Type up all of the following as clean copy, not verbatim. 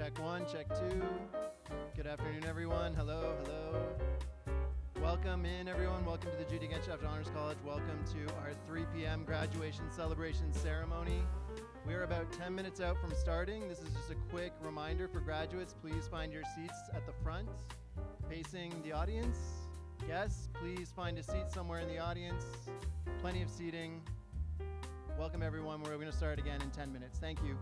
Check one, check two. Good afternoon, everyone. Hello, hello. Welcome in, everyone. Welcome to the Judy Genshaft Honors College. Welcome to our 3 p.m. graduation celebration ceremony. We are about 10 minutes out from starting. This is just a quick reminder for graduates. Please find your seats at the front, facing the audience. Guests, please find a seat somewhere in the audience. Plenty of seating. Welcome, everyone. We're going to start again in 10 minutes. Thank you.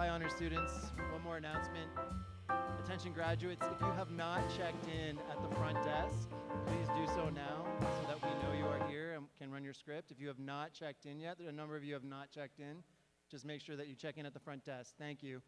Hi, honor students. One more announcement. Attention graduates, if you have not checked in at the front desk, please do so now so that we know you are here and can run your script. If you have not checked in yet, a number of you have not checked in, just make sure that you check in at the front desk. Thank you.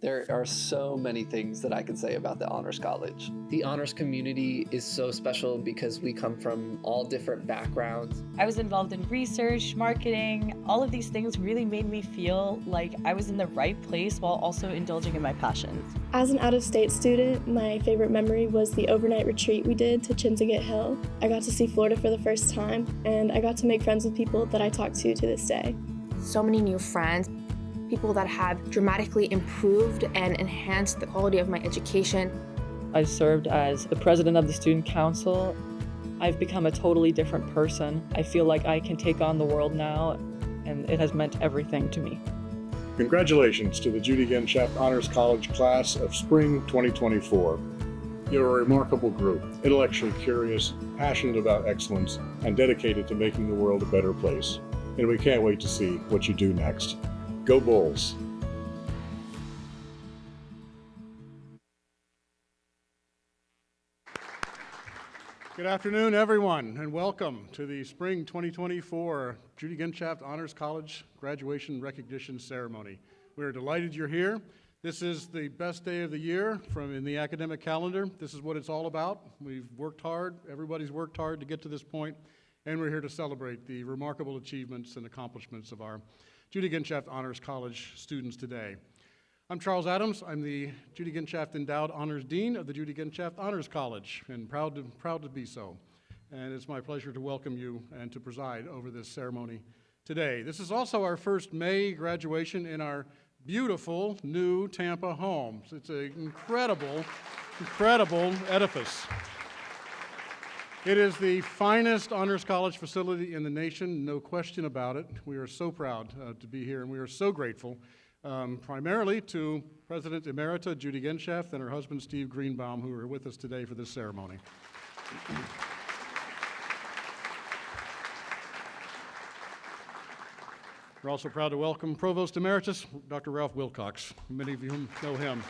There are so many things that I could say about the Honors College. The honors community is so special because we come from all different backgrounds. I was involved in research, marketing. All of these things really made me feel like I was in the right place while also indulging in my passions. As an out-of-state student, my favorite memory was the overnight retreat we did to Chinzigget Hill. I got to see Florida for the first time, and I got to make friends with people that I talk to this day. So many new friends, people that have dramatically improved and enhanced the quality of my education. I served as the president of the student council. I've become a totally different person. I feel like I can take on the world now, and it has meant everything to me. Congratulations to the Judy Genshaft Honors College class of spring 2024. You're a remarkable group, intellectually curious, passionate about excellence, and dedicated to making the world a better place. And we can't wait to see what you do next. Go Bulls! Good afternoon, everyone, and welcome to the Spring 2024 Judy Genshaft Honors College Graduation Recognition Ceremony. We are delighted you're here. This is the best day of the year in the academic calendar. This is what it's all about. We've worked hard, everybody's worked hard to get to this point, and we're here to celebrate the remarkable achievements and accomplishments of our Judy Genshaft Honors College students today. I'm Charles Adams. I'm the Judy Genshaft Endowed Honors Dean of the Judy Genshaft Honors College, and proud to be so. And it's my pleasure to welcome you and to preside over this ceremony today. This is also our first May graduation in our beautiful new Tampa home. It's an incredible edifice. It is the finest honors college facility in the nation, no question about it. We are so proud to be here, and we are so grateful, primarily to President Emerita Judy Genshaft and her husband Steve Greenbaum, who are with us today for this ceremony. We're also proud to welcome Provost Emeritus Dr. Ralph Wilcox. Many of you know him.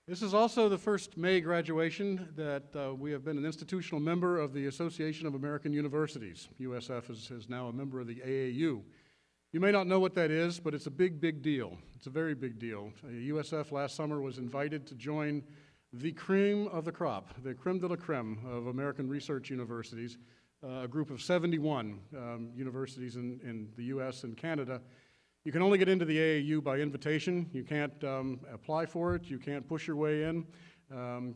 This is also the first May graduation that we have been an institutional member of the Association of American Universities. USF is now a member of the AAU. You may not know what that is, but it's a big deal. It's a very big deal. USF last summer was invited to join the cream of the crop, the creme de la creme of American research universities, a group of 71 universities in the US and Canada. You can only get into the AAU by invitation. You can't apply for it. You can't push your way in.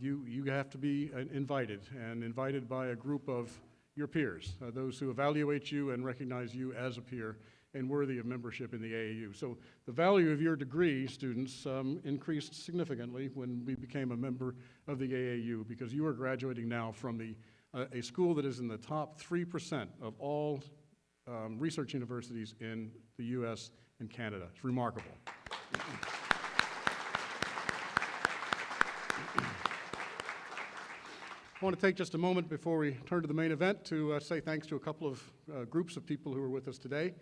You have to be invited, and invited by a group of your peers, those who evaluate you and recognize you as a peer and worthy of membership in the AAU. So the value of your degree, students, increased significantly when we became a member of the AAU, because you are graduating now from a school that is in the top 3% of all research universities in the US and Canada. It's remarkable. I want to take just a moment before we turn to the main event to say thanks to a couple of groups of people who are with us today.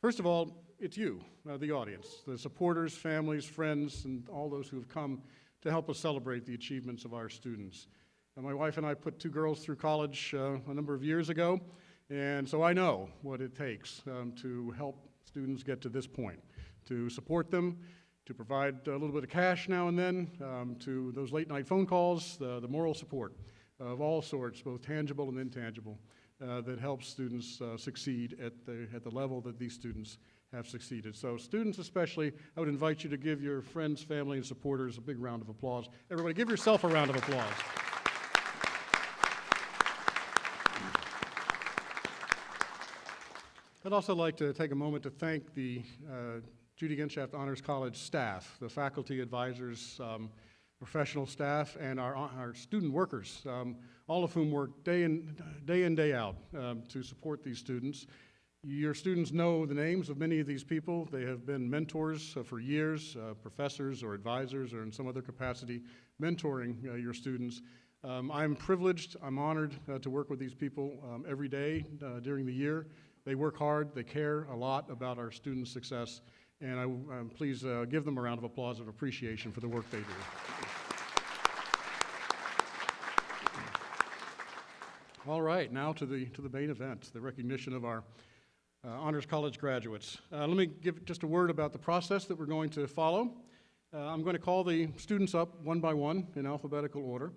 First of all, it's you, the audience, the supporters, families, friends, and all those who have come to help us celebrate the achievements of our students. My wife and I put two girls through college a number of years ago, and so I know what it takes to help students get to this point, to support them, to provide a little bit of cash now and then, to those late night phone calls, the moral support of all sorts, both tangible and intangible, that helps students succeed at the level that these students have succeeded. So students especially, I would invite you to give your friends, family, and supporters a big round of applause. Everybody give yourself a round of applause. I'd also like to take a moment to thank the Judy Genshaft Honors College staff, the faculty, advisors, professional staff, and our student workers, all of whom work day in, day out to support these students. Your students know the names of many of these people. They have been mentors for years, professors or advisors or in some other capacity, mentoring your students. I'm privileged, I'm honored to work with these people every day during the year. They work hard, they care a lot about our students' success, and please give them a round of applause of appreciation for the work they do. All right, now to the main event, the recognition of our Honors College graduates. Let me give just a word about the process that we're going to follow. I'm going to call the students up one by one in alphabetical order,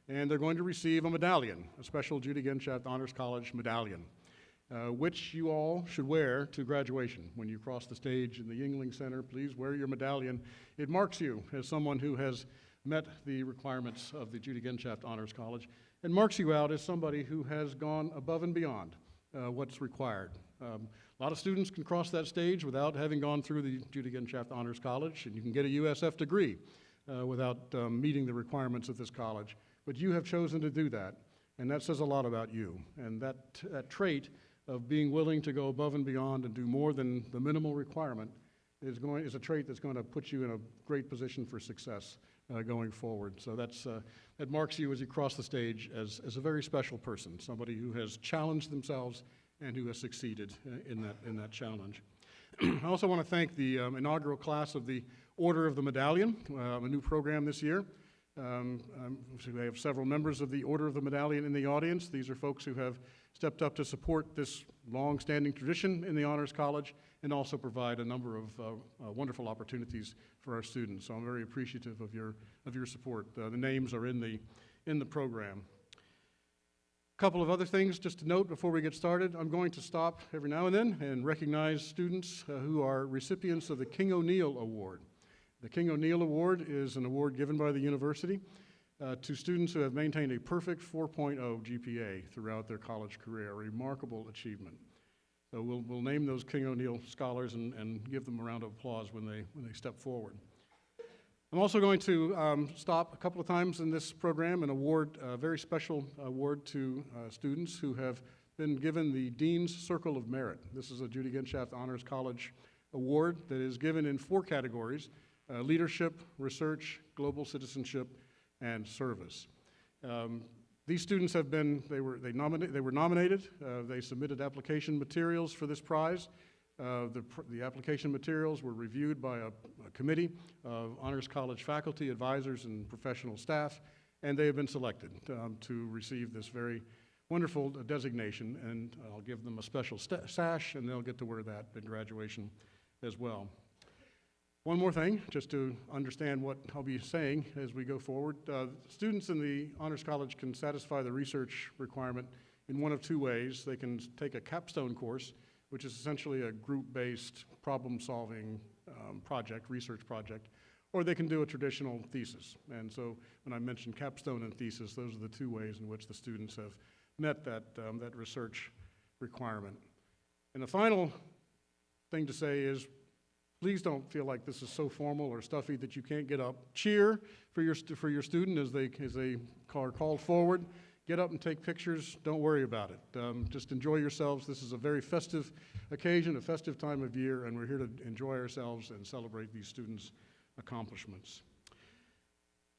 and they're going to receive a medallion, a special Judy Genshaft Honors College medallion, which you all should wear to graduation. When you cross the stage in the Yingling Center, please wear your medallion. It marks you as someone who has met the requirements of the Judy Genshaft Honors College, and marks you out as somebody who has gone above and beyond what's required. A lot of students can cross that stage without having gone through the Judy Genshaft Honors College, and you can get a USF degree without meeting the requirements of this college. But you have chosen to do that, and that says a lot about you. And that trait of being willing to go above and beyond and do more than the minimal requirement is a trait that's going to put you in a great position for success going forward. So that marks you as you cross the stage as a very special person, somebody who has challenged themselves and who has succeeded in that challenge. I also want to thank the inaugural class of the Order of the Medallion, a new program this year. We have several members of the Order of the Medallion in the audience. These are folks who have stepped up to support this long-standing tradition in the Honors College and also provide a number of wonderful opportunities for our students. So I'm very appreciative of your support. The names are in the program. A couple of other things just to note before we get started. I'm going to stop every now and then and recognize students who are recipients of the King O'Neill Award. The King O'Neill Award is an award given by the university to students who have maintained a perfect 4.0 GPA throughout their college career, a remarkable achievement. So we'll name those King O'Neill scholars and give them a round of applause when they step forward. I'm also going to stop a couple of times in this program and award a very special award to students who have been given the Dean's Circle of Merit. This is a Judy Genshaft Honors College award that is given in 4 categories: leadership, research, global citizenship, and service. These students have been, they were nominated, they submitted application materials for this prize. The application materials were reviewed by a committee of Honors College faculty, advisors, and professional staff, and they have been selected to receive this very wonderful designation, and I'll give them a special sash, and they'll get to wear that at graduation as well. One more thing, just to understand what I'll be saying as we go forward. Students in the Honors College can satisfy the research requirement in one of 2 ways. They can take a capstone course, which is essentially a group-based problem-solving research project, or they can do a traditional thesis. And so when I mentioned capstone and thesis, those are the 2 ways in which the students have met that research requirement. And the final thing to say is, please don't feel like this is so formal or stuffy that you can't get up. Cheer for your student as they are called forward. Get up and take pictures. Don't worry about it. Just enjoy yourselves. This is a very festive occasion, a festive time of year, and we're here to enjoy ourselves and celebrate these students' accomplishments.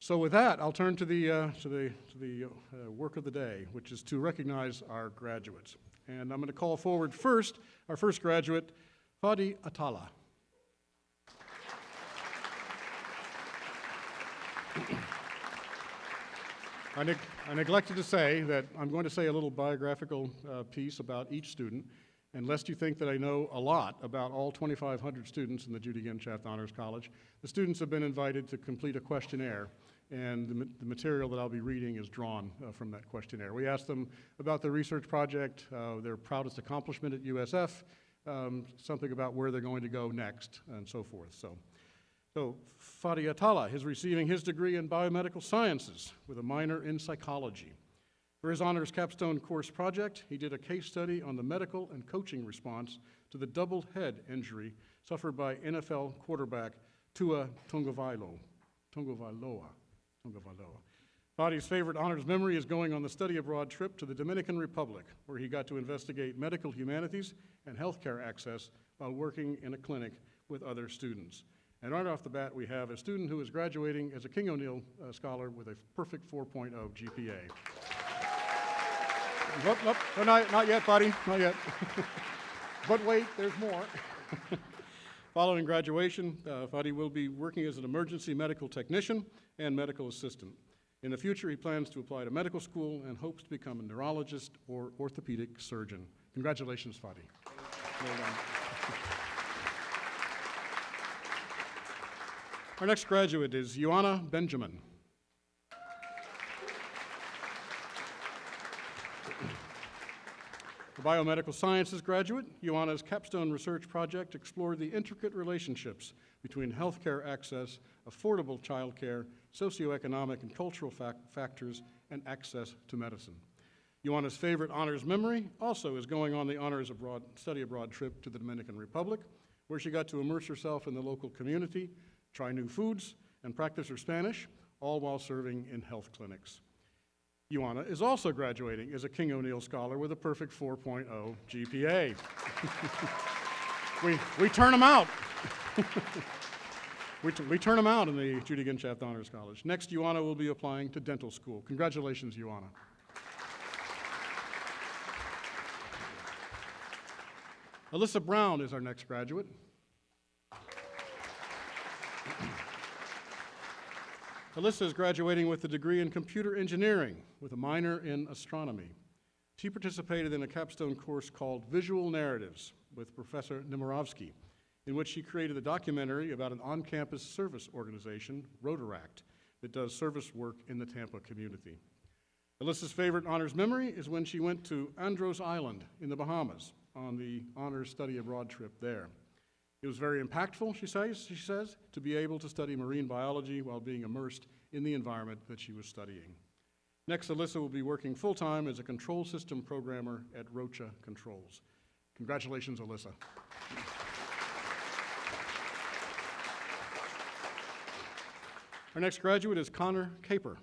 So with that, I'll turn to the work of the day, which is to recognize our graduates. And I'm going to call forward first our first graduate, Fadi Atala. I neglected to say that I'm going to say a little biographical piece about each student, and lest you think that I know a lot about all 2,500 students in the Judy Genshaft Honors College, the students have been invited to complete a questionnaire, and the material that I'll be reading is drawn from that questionnaire. We asked them about their research project, their proudest accomplishment at USF, something about where they're going to go next, and so forth. So Fadi Atala is receiving his degree in biomedical sciences with a minor in psychology. For his honors capstone course project, he did a case study on the medical and coaching response to the double head injury suffered by NFL quarterback Tua Tagovailoa. Fadi's favorite honors memory is going on the study abroad trip to the Dominican Republic, where he got to investigate medical humanities and healthcare access while working in a clinic with other students. And right off the bat, we have a student who is graduating as a King O'Neill Scholar with a perfect 4.0 GPA. Nope, not yet, Fadi, not yet. But wait, there's more. Following graduation, Fadi will be working as an emergency medical technician and medical assistant. In the future, he plans to apply to medical school and hopes to become a neurologist or orthopedic surgeon. Congratulations, Fadi. Well done. Our next graduate is Ioana Benjamin. A biomedical sciences graduate, Ioana's capstone research project explored the intricate relationships between healthcare access, affordable childcare, socioeconomic and cultural factors, and access to medicine. Ioana's favorite honors memory also is going on the study abroad trip to the Dominican Republic, where she got to immerse herself in the local community, try new foods, and practice her Spanish, all while serving in health clinics. Ioana is also graduating as a King O'Neill Scholar with a perfect 4.0 GPA. we turn them out. we turn them out in the Judy Genshaft Honors College. Next, Ioana will be applying to dental school. Congratulations, Ioana. Alyssa Brown is our next graduate. Alyssa is graduating with a degree in computer engineering with a minor in astronomy. She participated in a capstone course called Visual Narratives with Professor Nemirovsky, in which she created a documentary about an on-campus service organization, Rotaract, that does service work in the Tampa community. Alyssa's favorite honors memory is when she went to Andros Island in the Bahamas on the honors study abroad trip there. It was very impactful, she says, to be able to study marine biology while being immersed in the environment that she was studying. Next, Alyssa will be working full-time as a control system programmer at Rocha Controls. Congratulations, Alyssa. Our next graduate is Connor Caper.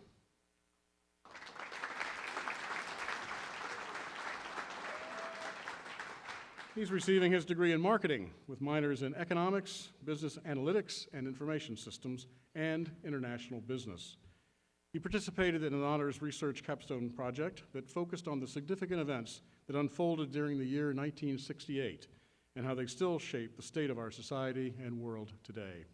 He's receiving his degree in marketing with minors in economics, business analytics and information systems, and international business. He participated in an honors research capstone project that focused on the significant events that unfolded during the year 1968 and how they still shape the state of our society and world today.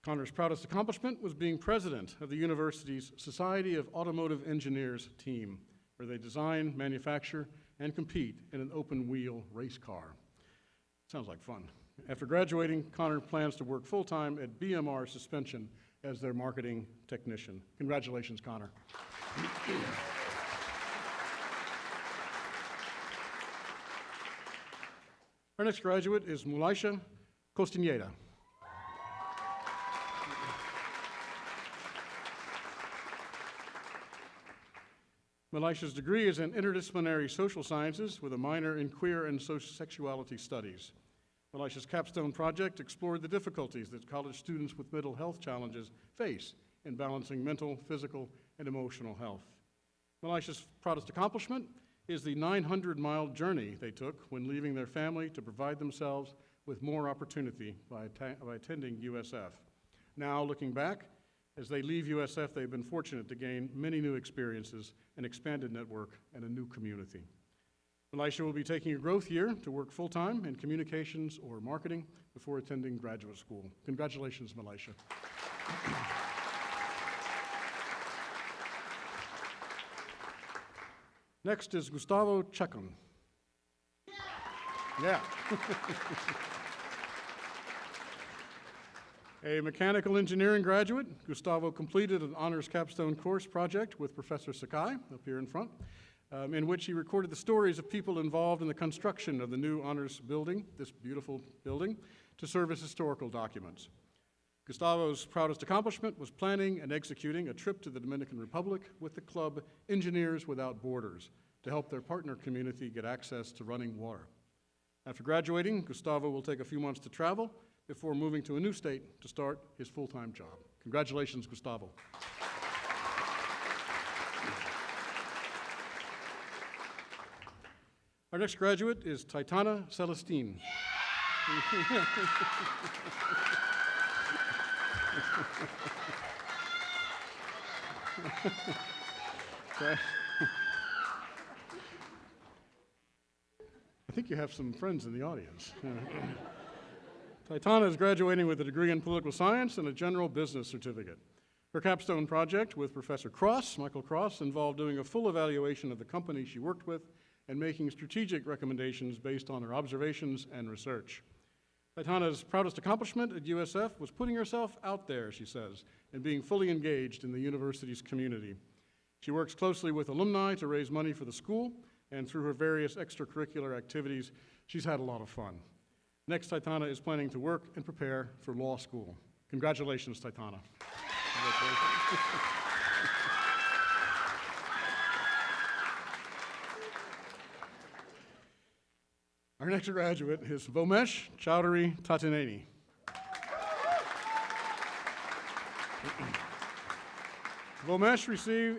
Connor's proudest accomplishment was being president of the university's Society of Automotive Engineers team, where they design, manufacture, and compete in an open-wheel race car. Sounds like fun. After graduating, Connor plans to work full-time at BMR Suspension as their marketing technician. Congratulations, Connor. Our next graduate is Mulaisha Costaneda. Mulaisha's degree is in interdisciplinary social sciences with a minor in queer and social sexuality studies. Mulaisha's capstone project explored the difficulties that college students with mental health challenges face in balancing mental, physical, and emotional health. Mulaisha's proudest accomplishment is the 900-mile journey they took when leaving their family to provide themselves with more opportunity by attending USF. Now, looking back, as they leave USF, they've been fortunate to gain many new experiences, an expanded network, and a new community. Mulaisha will be taking a growth year to work full-time in communications or marketing before attending graduate school. Congratulations, Mulaisha. Next is Gustavo Chacon. Yeah. A mechanical engineering graduate, Gustavo completed an honors capstone course project with Professor Sakai, up here in front, in which he recorded the stories of people involved in the construction of the new honors building, this beautiful building, to serve as historical documents. Gustavo's proudest accomplishment was planning and executing a trip to the Dominican Republic with the club Engineers Without Borders to help their partner community get access to running water. After graduating, Gustavo will take a few months to travel before moving to a new state to start his full-time job. Congratulations, Gustavo. Our next graduate is Titana Celestine. I think you have some friends in the audience. Titana is graduating with a degree in political science and a general business certificate. Her capstone project with Professor Cross, Michael Cross, involved doing a full evaluation of the company she worked with and making strategic recommendations based on her observations and research. Titana's proudest accomplishment at USF was putting herself out there, she says, and being fully engaged in the university's community. She works closely with alumni to raise money for the school, and through her various extracurricular activities, she's had a lot of fun. Next, Titana is planning to work and prepare for law school. Congratulations, Titana. Our next graduate is Vomesh Chowdhury Tatineni. Vomesh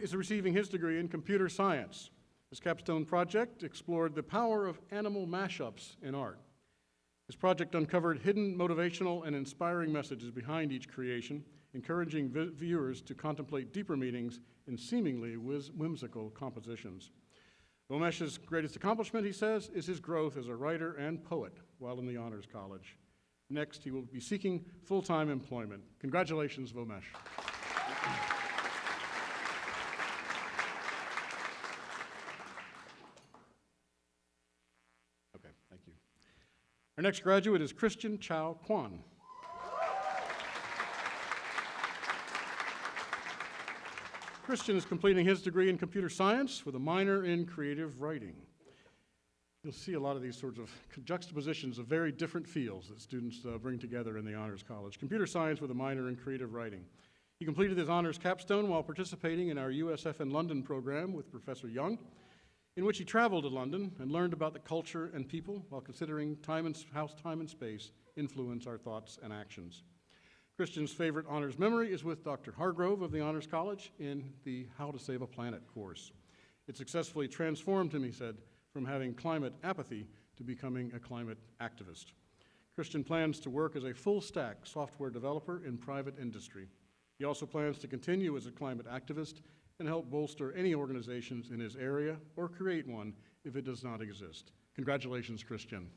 is receiving his degree in computer science. His capstone project explored the power of animal mashups in art. His project uncovered hidden motivational and inspiring messages behind each creation, encouraging viewers to contemplate deeper meanings in seemingly whimsical compositions. Vomesh's greatest accomplishment, he says, is his growth as a writer and poet while in the Honors College. Next, he will be seeking full-time employment. Congratulations, Vomesh. Okay, thank you. Our next graduate is Christian Chow Kwan. Christian is completing his degree in computer science with a minor in creative writing. You'll see a lot of these sorts of juxtapositions of very different fields that students bring together in the Honors College. Computer science with a minor in creative writing. He completed his honors capstone while participating in our USF in London program with Professor Young, in which he traveled to London and learned about the culture and people while considering how time and space influence our thoughts and actions. Christian's favorite honors memory is with Dr. Hargrove of the Honors College in the How to Save a Planet course. It successfully transformed him, he said, from having climate apathy to becoming a climate activist. Christian plans to work as a full-stack software developer in private industry. He also plans to continue as a climate activist and help bolster any organizations in his area or create one if it does not exist. Congratulations, Christian.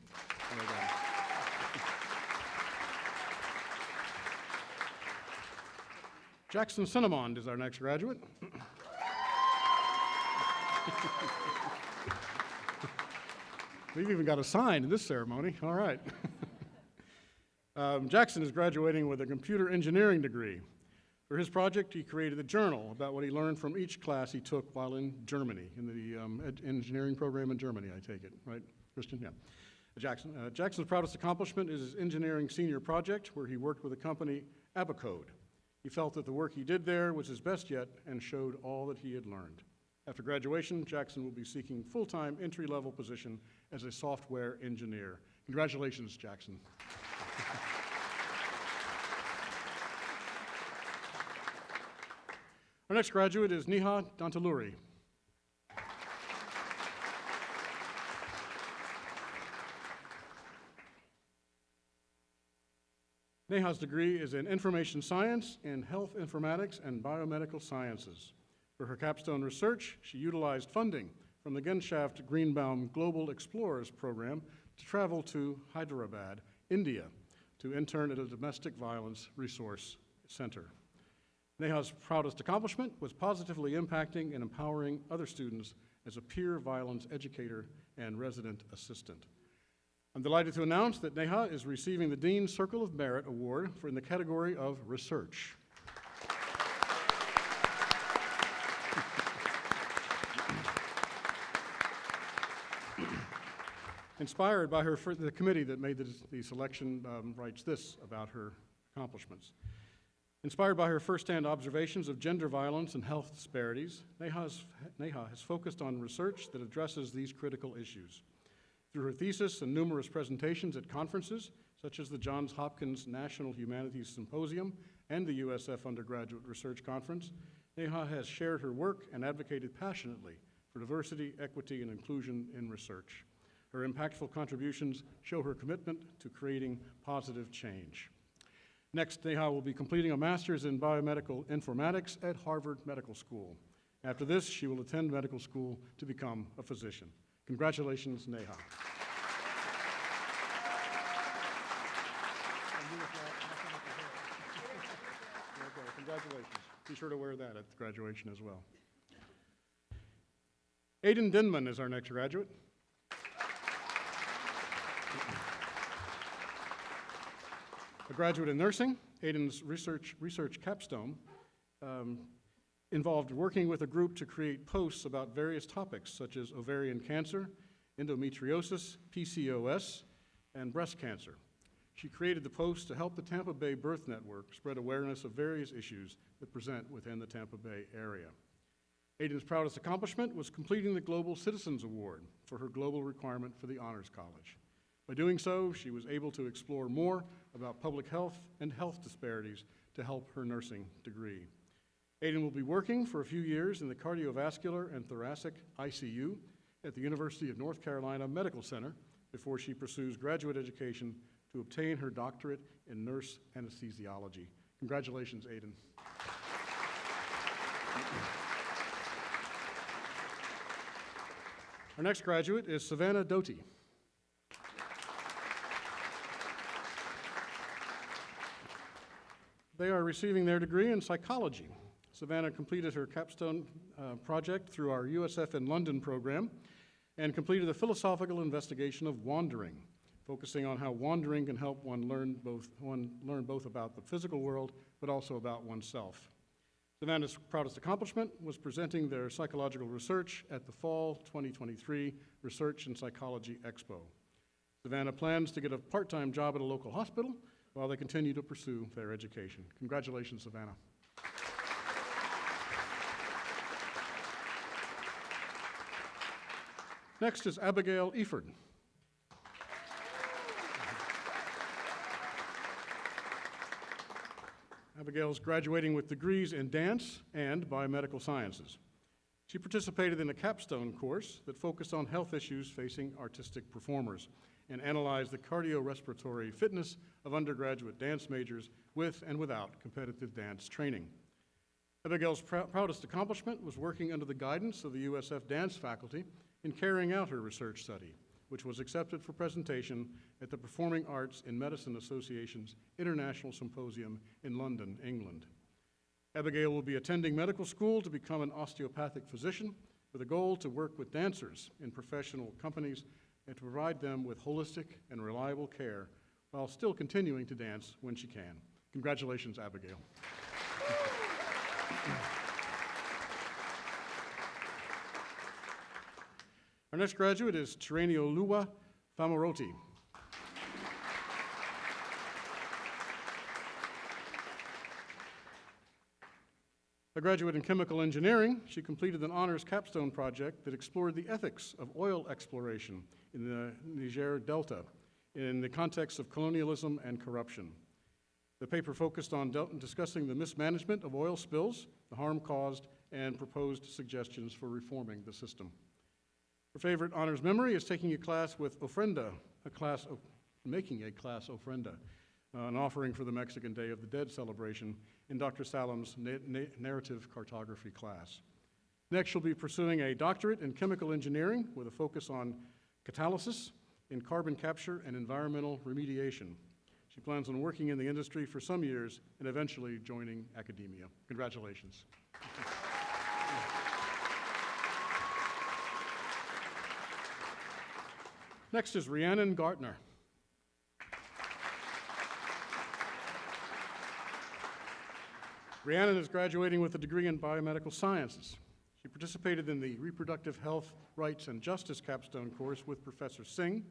Well done. Jackson Cinnamond is our next graduate. We've even got a sign in this ceremony. All right. Jackson is graduating with a computer engineering degree. For his project, he created a journal about what he learned from each class he took while in Germany, in the engineering program in Germany, I take it, right, Christian? Yeah. Jackson's proudest accomplishment is his engineering senior project, where he worked with the company Abacode. He felt that the work he did there was his best yet and showed all that he had learned. After graduation, Jackson will be seeking full-time entry-level position as a software engineer. Congratulations, Jackson. Our next graduate is Neha Dantaluri. Neha's degree is in information science and health informatics and biomedical sciences. For her capstone research, she utilized funding from the Genshaft Greenbaum Global Explorers Program to travel to Hyderabad, India, to intern at a domestic violence resource center. Neha's proudest accomplishment was positively impacting and empowering other students as a peer violence educator and resident assistant. I'm delighted to announce that Neha is receiving the Dean's Circle of Merit Award in the category of research. Inspired by the committee that made the selection writes this about her accomplishments. Inspired by her firsthand observations of gender violence and health disparities, Neha has focused on research that addresses these critical issues. Through her thesis and numerous presentations at conferences, such as the Johns Hopkins National Humanities Symposium and the USF Undergraduate Research Conference, Neha has shared her work and advocated passionately for diversity, equity, and inclusion in research. Her impactful contributions show her commitment to creating positive change. Next, Neha will be completing a master's in biomedical informatics at Harvard Medical School. After this, she will attend medical school to become a physician. Congratulations, Neha. Okay, congratulations. Be sure to wear that at graduation as well. Aiden Denman is our next graduate. A graduate in nursing, Aiden's research capstone involved working with a group to create posts about various topics such as ovarian cancer, endometriosis, PCOS, and breast cancer. She created the post to help the Tampa Bay Birth Network spread awareness of various issues that present within the Tampa Bay area. Aiden's proudest accomplishment was completing the Global Citizens Award for her global requirement for the Honors College. By doing so, she was able to explore more about public health and health disparities to help her nursing degree. Aiden will be working for a few years in the cardiovascular and thoracic ICU at the University of North Carolina Medical Center before she pursues graduate education to obtain her doctorate in nurse anesthesiology. Congratulations, Aiden. Our next graduate is Savannah Doty. They are receiving their degree in psychology. Savannah completed her capstone project through our USF in London program and completed a philosophical investigation of wandering, focusing on how wandering can help one learn both about the physical world but also about oneself. Savannah's proudest accomplishment was presenting their psychological research at the Fall 2023 Research and Psychology Expo. Savannah plans to get a part-time job at a local hospital while they continue to pursue their education. Congratulations, Savannah. Next is Abigail Eford. Abigail is graduating with degrees in dance and biomedical sciences. She participated in a capstone course that focused on health issues facing artistic performers and analyzed the cardiorespiratory fitness of undergraduate dance majors with and without competitive dance training. Abigail's proudest accomplishment was working under the guidance of the USF dance faculty in carrying out her research study, which was accepted for presentation at the Performing Arts in Medicine Association's International Symposium in London, England. Abigail will be attending medical school to become an osteopathic physician with a goal to work with dancers in professional companies and to provide them with holistic and reliable care while still continuing to dance when she can. Congratulations, Abigail. Our next graduate is Chireneoluwa Famoroti. A graduate in chemical engineering, she completed an honors capstone project that explored the ethics of oil exploration in the Niger Delta in the context of colonialism and corruption. The paper focused on discussing the mismanagement of oil spills, the harm caused, and proposed suggestions for reforming the system. Her favorite honors memory is taking a class with ofrenda, making a class ofrenda, an offering for the Mexican Day of the Dead celebration in Dr. Salam's narrative cartography class. Next, she'll be pursuing a doctorate in chemical engineering with a focus on catalysis in carbon capture and environmental remediation. She plans on working in the industry for some years and eventually joining academia. Congratulations. Next is Rhiannon Gartner. Rhiannon is graduating with a degree in biomedical sciences. She participated in the Reproductive Health, Rights, and Justice capstone course with Professor Singh,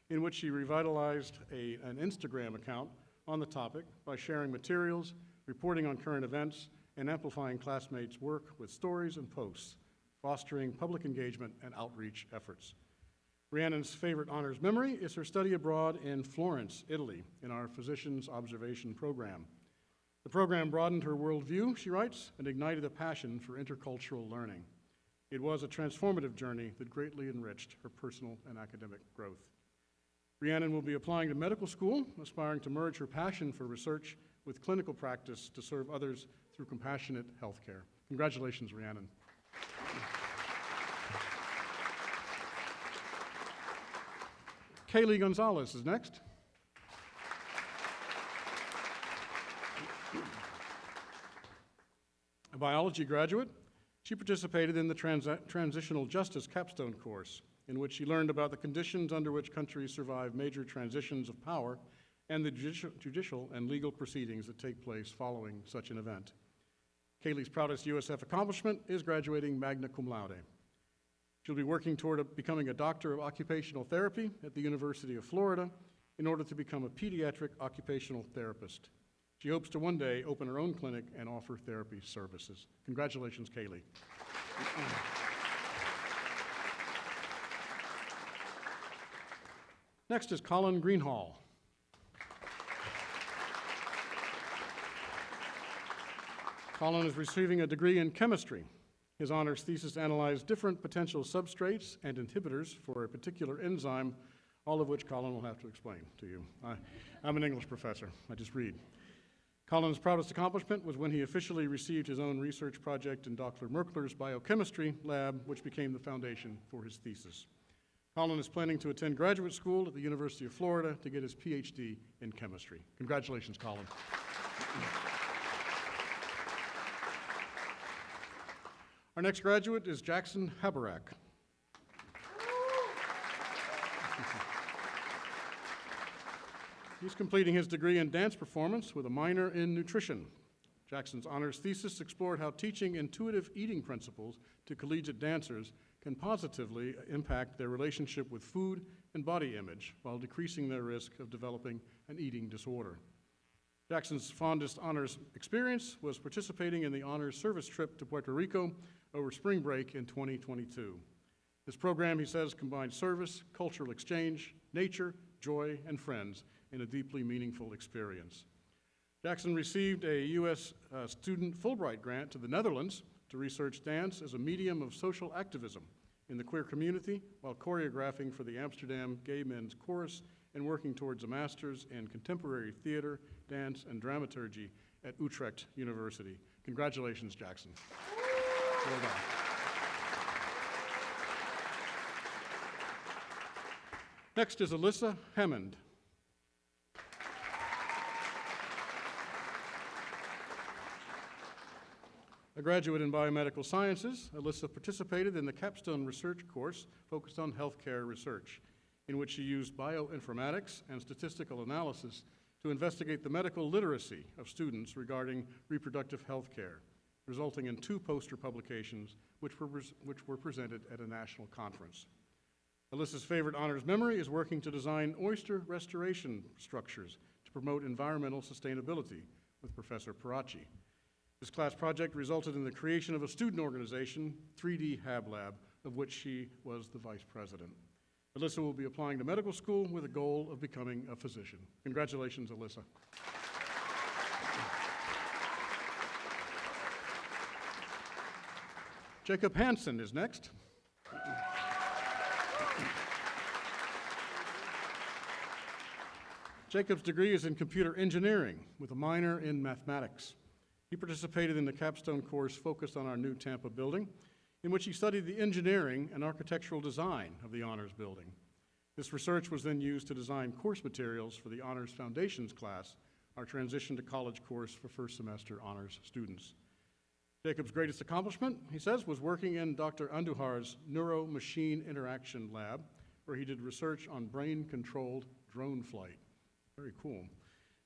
in which she revitalized an Instagram account on the topic by sharing materials, reporting on current events, and amplifying classmates' work with stories and posts, fostering public engagement and outreach efforts. Rhiannon's favorite honors memory is her study abroad in Florence, Italy, in our Physician's Observation Program. The program broadened her worldview, she writes, and ignited a passion for intercultural learning. It was a transformative journey that greatly enriched her personal and academic growth. Rhiannon will be applying to medical school, aspiring to merge her passion for research with clinical practice to serve others through compassionate healthcare. Congratulations, Rhiannon. Kaylee Gonzalez is next. A biology graduate, she participated in the Transitional Justice Capstone course, in which she learned about the conditions under which countries survive major transitions of power and the judicial and legal proceedings that take place following such an event. Kaylee's proudest USF accomplishment is graduating magna cum laude. She'll be working toward becoming a doctor of occupational therapy at the University of Florida in order to become a pediatric occupational therapist. She hopes to one day open her own clinic and offer therapy services. Congratulations, Kaylee. Next is Colin Greenhall. Colin is receiving a degree in chemistry. His honors thesis analyzed different potential substrates and inhibitors for a particular enzyme, all of which Colin will have to explain to you. I'm an English professor, I just read. Colin's proudest accomplishment was when he officially received his own research project in Dr. Merkler's biochemistry lab, which became the foundation for his thesis. Colin is planning to attend graduate school at the University of Florida to get his PhD in chemistry. Congratulations, Colin. Our next graduate is Jackson Haberak. He's completing his degree in dance performance with a minor in nutrition. Jackson's honors thesis explored how teaching intuitive eating principles to collegiate dancers can positively impact their relationship with food and body image while decreasing their risk of developing an eating disorder. Jackson's fondest honors experience was participating in the honors service trip to Puerto Rico over spring break in 2022. This program, he says, combines service, cultural exchange, nature, joy, and friends in a deeply meaningful experience. Jackson received a U.S. student Fulbright grant to the Netherlands to research dance as a medium of social activism in the queer community while choreographing for the Amsterdam Gay Men's Chorus and working towards a master's in contemporary theater, dance, and dramaturgy at Utrecht University. Congratulations, Jackson. Well done. Next is Alyssa Hammond. A graduate in biomedical sciences, Alyssa participated in the capstone research course focused on healthcare research, in which she used bioinformatics and statistical analysis to investigate the medical literacy of students regarding reproductive health care, resulting in 2 poster publications which were presented at a national conference. Alyssa's favorite honors memory is working to design oyster restoration structures to promote environmental sustainability with Professor Parachi. This class project resulted in the creation of a student organization, 3D Hab Lab, of which she was the vice president. Alyssa will be applying to medical school with a goal of becoming a physician. Congratulations, Alyssa. Jacob Hansen is next. Jacob's degree is in computer engineering with a minor in mathematics. He participated in the capstone course focused on our new Tampa building, in which he studied the engineering and architectural design of the honors building. This research was then used to design course materials for the Honors Foundations class, our transition to college course for first semester honors students. Jacob's greatest accomplishment, he says, was working in Dr. Andujar's neuro-machine interaction lab, where he did research on brain-controlled drone flight. Very cool.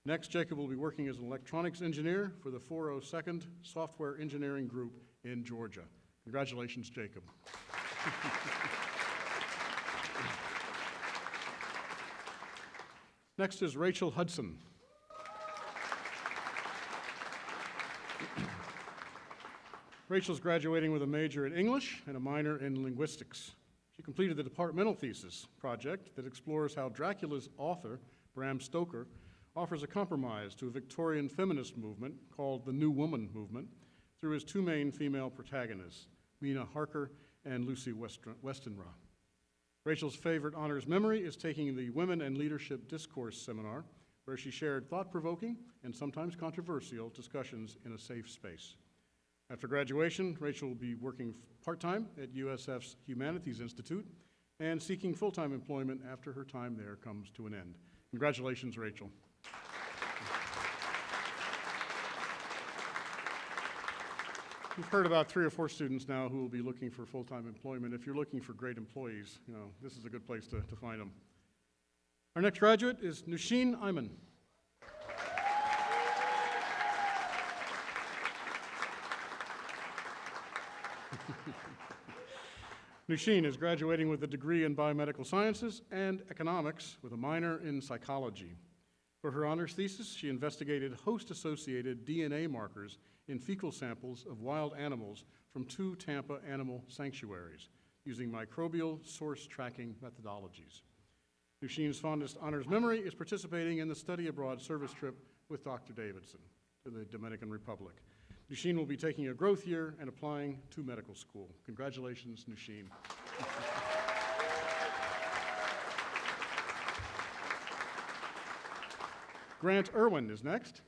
Next, Jacob will be working as an electronics engineer for the 402nd Software Engineering Group in Georgia. Congratulations, Jacob. Next is Rachel Hudson. Rachel's graduating with a major in English and a minor in linguistics. She completed the departmental thesis project that explores how Dracula's author, Bram Stoker, offers a compromise to a Victorian feminist movement called the New Woman movement through his two main female protagonists, Mina Harker and Lucy Westenra. Rachel's favorite honors memory is taking the Women and Leadership Discourse Seminar, where she shared thought-provoking and sometimes controversial discussions in a safe space. After graduation, Rachel will be working part-time at USF's Humanities Institute and seeking full-time employment after her time there comes to an end. Congratulations, Rachel. We've heard about 3 or 4 students now who will be looking for full-time employment. If you're looking for great employees, this is a good place to find them. Our next graduate is Nushin Ayman. Nushin is graduating with a degree in biomedical sciences and economics with a minor in psychology. For her honors thesis, she investigated host-associated DNA markers in fecal samples of wild animals from 2 Tampa animal sanctuaries using microbial source tracking methodologies. Nushin's fondest honors memory is participating in the study abroad service trip with Dr. Davidson to the Dominican Republic. Nushin will be taking a growth year and applying to medical school. Congratulations, Nushin. Grant Irwin is next.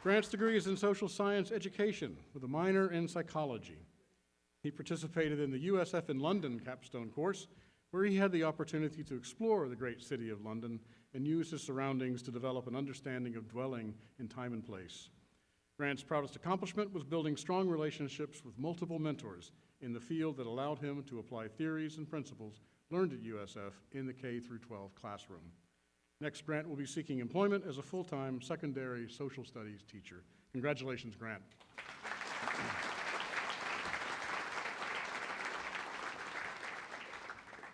Grant's degree is in social science education with a minor in psychology. He participated in the USF in London capstone course, where he had the opportunity to explore the great city of London and use his surroundings to develop an understanding of dwelling in time and place. Grant's proudest accomplishment was building strong relationships with multiple mentors in the field that allowed him to apply theories and principles learned at USF in the K-12 classroom. Next, Grant will be seeking employment as a full-time secondary social studies teacher. Congratulations, Grant.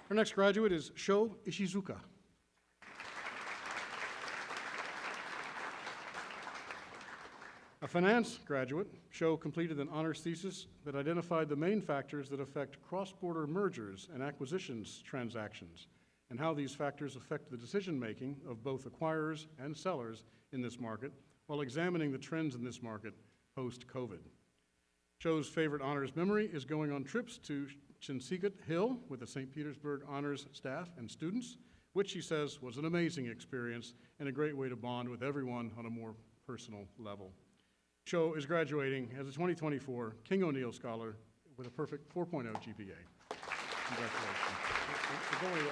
Our next graduate is Sho Ishizuka. A finance graduate, Sho completed an honors thesis that identified the main factors that affect cross-border mergers and acquisitions transactions, and how these factors affect the decision-making of both acquirers and sellers in this market, while examining the trends in this market post-COVID. Sho's favorite honors memory is going on trips to Chinsegut Hill with the St. Petersburg honors staff and students, which she says was an amazing experience and a great way to bond with everyone on a more personal level. Sho is graduating as a 2024 King O'Neill Scholar with a perfect 4.0 GPA. Congratulations.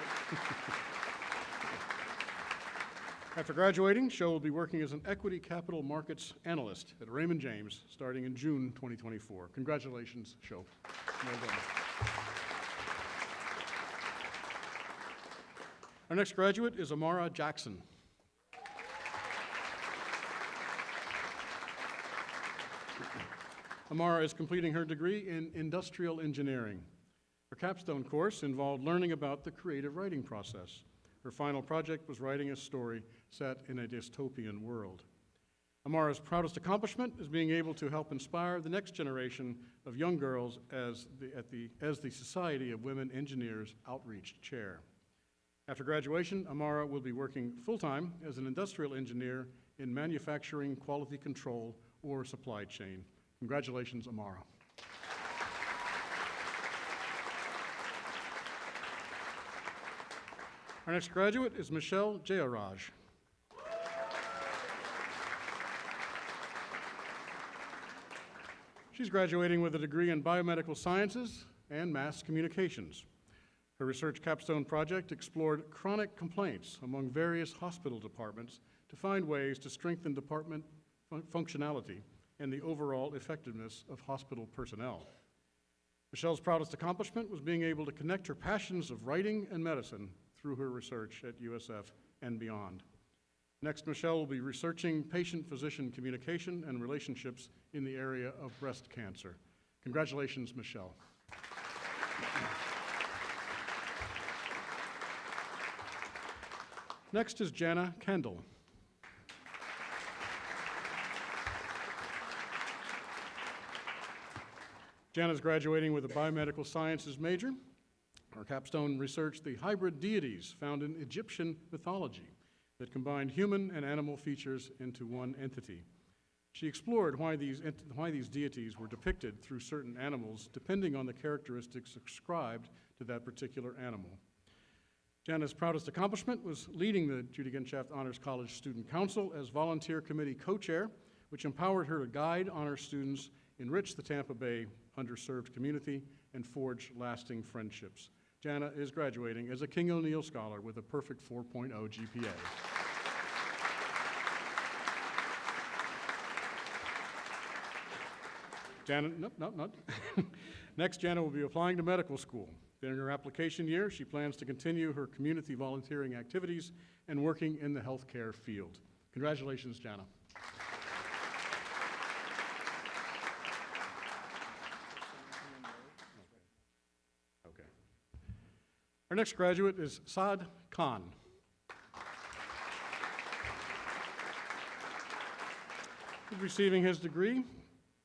After graduating, Sho will be working as an equity capital markets analyst at Raymond James starting in June 2024. Congratulations, Sho. Well done. Our next graduate is Amara Jackson. Amara is completing her degree in industrial engineering. Her capstone course involved learning about the creative writing process. Her final project was writing a story set in a dystopian world. Amara's proudest accomplishment is being able to help inspire the next generation of young girls as the Society of Women Engineers Outreach Chair. After graduation, Amara will be working full-time as an industrial engineer in manufacturing, quality control, or supply chain. Congratulations, Amara. Our next graduate is Michelle Jayaraj. She's graduating with a degree in biomedical sciences and mass communications. Her research capstone project explored chronic complaints among various hospital departments to find ways to strengthen department functionality and the overall effectiveness of hospital personnel. Michelle's proudest accomplishment was being able to connect her passions of writing and medicine through her research at USF and beyond. Next, Michelle will be researching patient-physician communication and relationships in the area of breast cancer. Congratulations, Michelle. Next is Jana Kendall. Jana is graduating with a biomedical sciences major. Her capstone researched the hybrid deities found in Egyptian mythology that combined human and animal features into one entity. She explored why these deities were depicted through certain animals depending on the characteristics ascribed to that particular animal. Jana's proudest accomplishment was leading the Judy Genshaft Honors College Student Council as volunteer committee co-chair, which empowered her to guide honors students, enrich the Tampa Bay underserved community, and forge lasting friendships. Jana is graduating as a King O'Neill Scholar with a perfect 4.0 GPA. Jana, nope. Next, Jana will be applying to medical school. During her application year, she plans to continue her community volunteering activities and working in the healthcare field. Congratulations, Jana. Okay. Our next graduate is Saad Khan. He's receiving his degree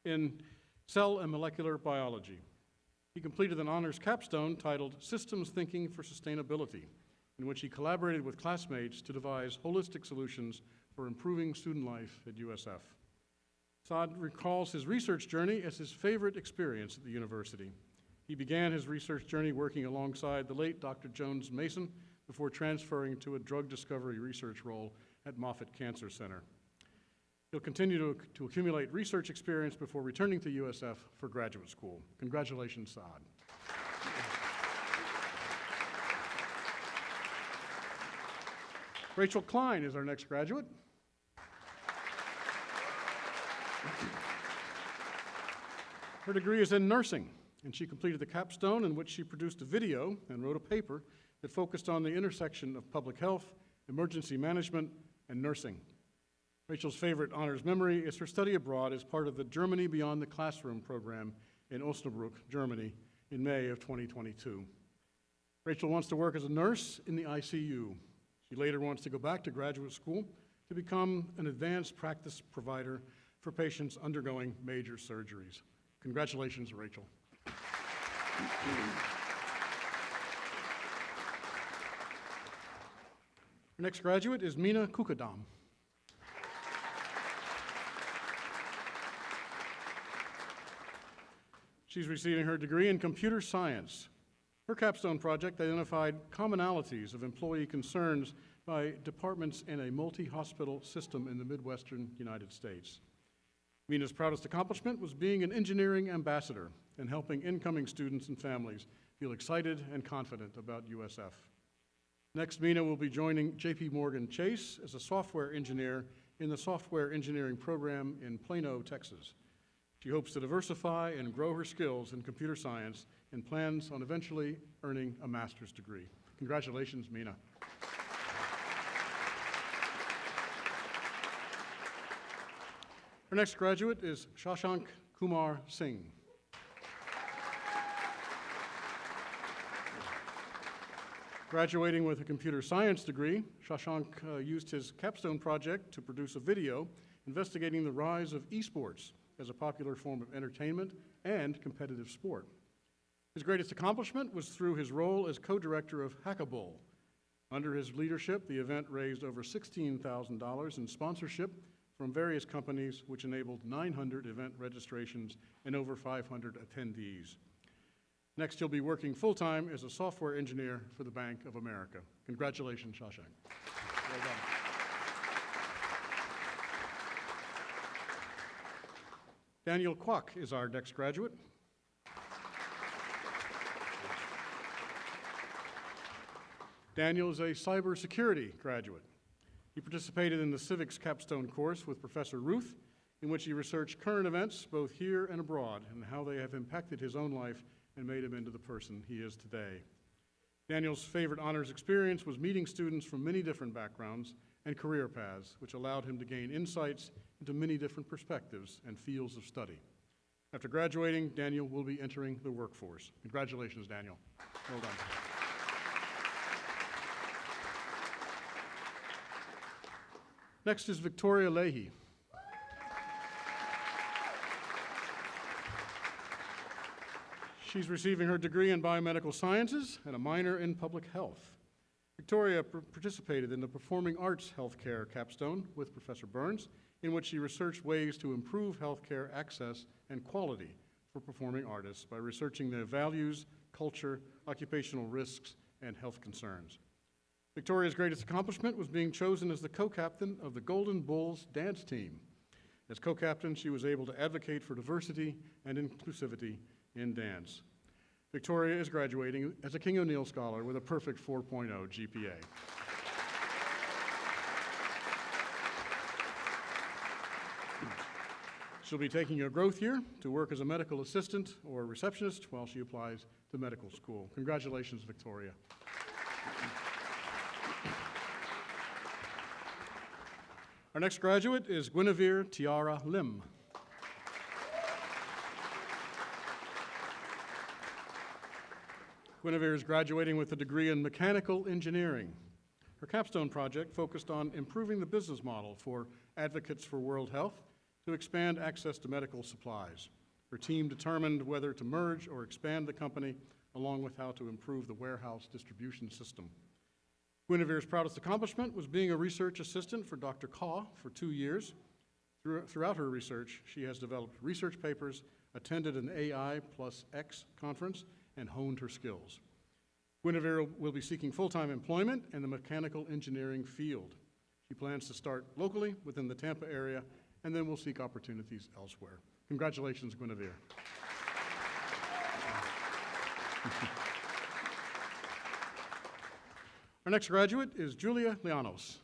in cell and molecular biology. He completed an honors capstone titled Systems Thinking for Sustainability, in which he collaborated with classmates to devise holistic solutions for improving student life at USF. Saad recalls his research journey as his favorite experience at the university. He began his research journey working alongside the late Dr. Jones Mason before transferring to a drug discovery research role at Moffitt Cancer Center. He'll continue to accumulate research experience before returning to USF for graduate school. Congratulations, Saad. Rachel Klein is our next graduate. Her degree is in nursing, and she completed the capstone in which she produced a video and wrote a paper that focused on the intersection of public health, emergency management, and nursing. Rachel's favorite honors memory is her study abroad as part of the Germany Beyond the Classroom program in Osnabrück, Germany, in May of 2022. Rachel wants to work as a nurse in the ICU. She later wants to go back to graduate school to become an advanced practice provider for patients undergoing major surgeries. Congratulations, Rachel. Our next graduate is Mina Kukadam. She's receiving her degree in computer science. Her capstone project identified commonalities of employee concerns by departments in a multi-hospital system in the Midwestern United States. Mina's proudest accomplishment was being an engineering ambassador and helping incoming students and families feel excited and confident about USF. Next, Mina will be joining JP Morgan Chase as a software engineer in the software engineering program in Plano, Texas. She hopes to diversify and grow her skills in computer science and plans on eventually earning a master's degree. Congratulations, Mina. Our next graduate is Shashank Kumar Singh. Graduating with a computer science degree, Shashank used his capstone project to produce a video investigating the rise of esports as a popular form of entertainment and competitive sport. His greatest accomplishment was through his role as co-director of Hackabowl. Under his leadership, the event raised over $16,000 in sponsorship from various companies, which enabled 900 event registrations and over 500 attendees. Next, he'll be working full-time as a software engineer for the Bank of America. Congratulations, Shashank. Well done. Daniel Kwok is our next graduate. Daniel is a cybersecurity graduate. He participated in the civics capstone course with Professor Ruth, in which he researched current events both here and abroad and how they have impacted his own life and made him into the person he is today. Daniel's favorite honors experience was meeting students from many different backgrounds and career paths, which allowed him to gain insights into many different perspectives and fields of study. After graduating, Daniel will be entering the workforce. Congratulations, Daniel. Well done. Next is Victoria Leahy. She's receiving her degree in biomedical sciences and a minor in public health. Victoria participated in the Performing Arts Healthcare capstone with Professor Burns, in which she researched ways to improve healthcare access and quality for performing artists by researching their values, culture, occupational risks, and health concerns. Victoria's greatest accomplishment was being chosen as the co-captain of the Golden Bulls dance team. As co-captain, she was able to advocate for diversity and inclusivity in dance. Victoria is graduating as a King O'Neill Scholar with a perfect 4.0 GPA. She'll be taking a growth year to work as a medical assistant or receptionist while she applies to medical school. Congratulations, Victoria. Our next graduate is Guinevere Tiara Lim. Guinevere is graduating with a degree in mechanical engineering. Her capstone project focused on improving the business model for Advocates for World Health to expand access to medical supplies. Her team determined whether to merge or expand the company, along with how to improve the warehouse distribution system. Guinevere's proudest accomplishment was being a research assistant for Dr. Kaw for 2 years. Throughout her research, she has developed research papers, attended an AI plus X conference, and honed her skills. Guinevere will be seeking full-time employment in the mechanical engineering field. She plans to start locally within the Tampa area and then will seek opportunities elsewhere. Congratulations, Guinevere. Our next graduate is Julia Llanos.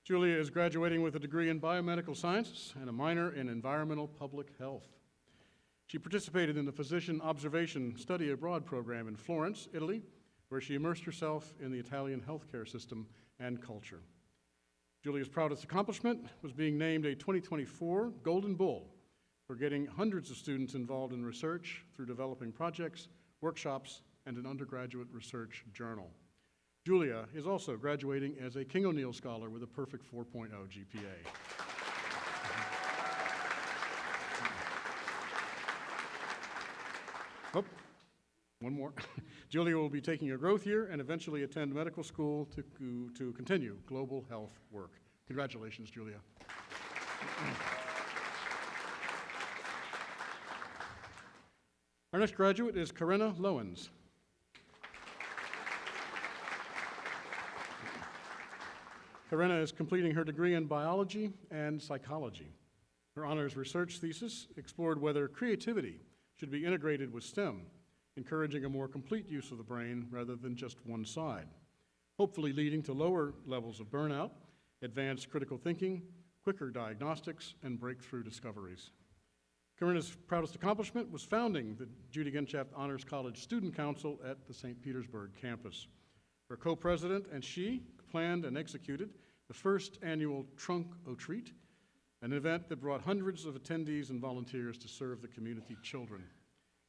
Julia is graduating with a degree in biomedical sciences and a minor in environmental public health. She participated in the Physician Observation Study Abroad program in Florence, Italy, where she immersed herself in the Italian healthcare system and culture. Julia's proudest accomplishment was being named a 2024 Golden Bull for getting hundreds of students involved in research through developing projects, workshops, and an undergraduate research journal. Julia is also graduating as a King O'Neill Scholar with a perfect 4.0 GPA. Oh, one more. Julia will be taking a growth year and eventually attend medical school to continue global health work. Congratulations, Julia. Our next graduate is Corinna Lowens. Corinna is completing her degree in biology and psychology. Her honors research thesis explored whether creativity should be integrated with STEM, encouraging a more complete use of the brain rather than just one side, hopefully leading to lower levels of burnout, advanced critical thinking, quicker diagnostics, and breakthrough discoveries. Corinna's proudest accomplishment was founding the Judy Genshaft Honors College Student Council at the St. Petersburg campus. Her co-president and she planned and executed the first annual Trunk or Treat, an event that brought hundreds of attendees and volunteers to serve the community children.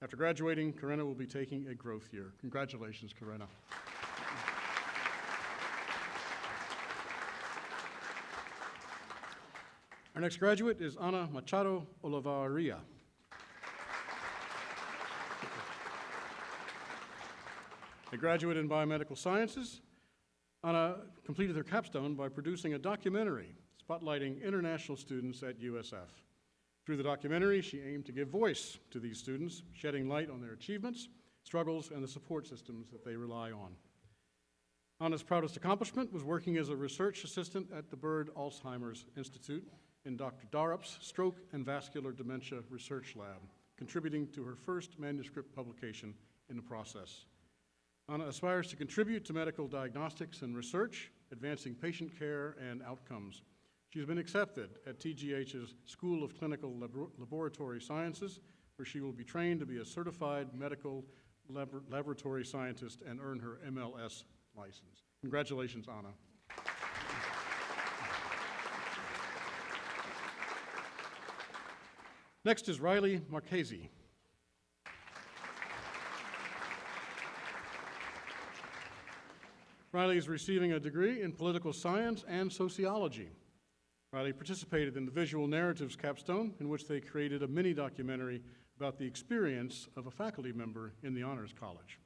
After graduating, Corinna will be taking a growth year. Congratulations, Corinna. Our next graduate is Ana Machado Olivaria. A graduate in biomedical sciences, Ana completed her capstone by producing a documentary spotlighting international students at USF. Through the documentary, she aimed to give voice to these students, shedding light on their achievements, struggles, and the support systems that they rely on. Ana's proudest accomplishment was working as a research assistant at the Bird Alzheimer's Institute in Dr. Darup's Stroke and Vascular Dementia Research Lab, contributing to her first manuscript publication in the process. Ana aspires to contribute to medical diagnostics and research, advancing patient care and outcomes. She's been accepted at TGH's School of Clinical Laboratory Sciences, where she will be trained to be a certified medical laboratory scientist and earn her MLS license. Congratulations, Ana. Next is Riley Marchese. Riley is receiving a degree in political science and sociology. Riley participated in the Visual Narratives capstone, in which they created a mini documentary about the experience of a faculty member in the Honors College.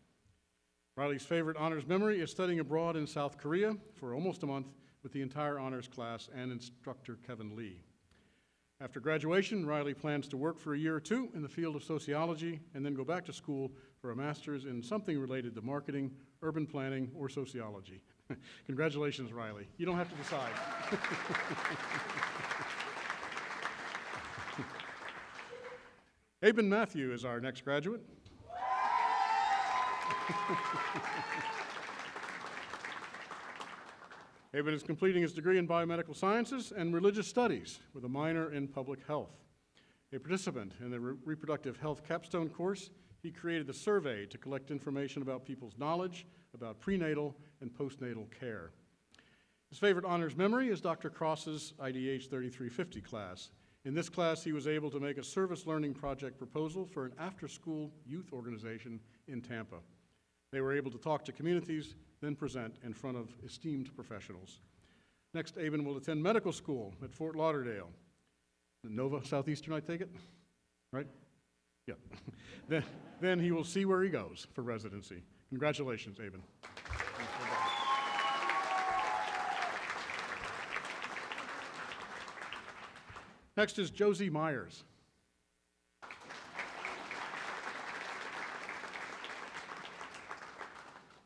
Riley's favorite honors memory is studying abroad in South Korea for almost a month with the entire honors class and instructor Kevin Lee. After graduation, Riley plans to work for a year or two in the field of sociology and then go back to school for a master's in something related to marketing, urban planning, or sociology. Congratulations, Riley. You don't have to decide. Aben Matthew is our next graduate. Aben is completing his degree in biomedical sciences and religious studies with a minor in public health. A participant in the reproductive health capstone course, he created a survey to collect information about people's knowledge about prenatal and postnatal care. His favorite honors memory is Dr. Cross's IDH 3350 class. In this class, he was able to make a service learning project proposal for an after-school youth organization in Tampa. They were able to talk to communities, then present in front of esteemed professionals. Next, Aben will attend medical school at Fort Lauderdale. Nova Southeastern, I take it? Right? Yeah. Then he will see where he goes for residency. Congratulations, Aben. Next is Josie Myers.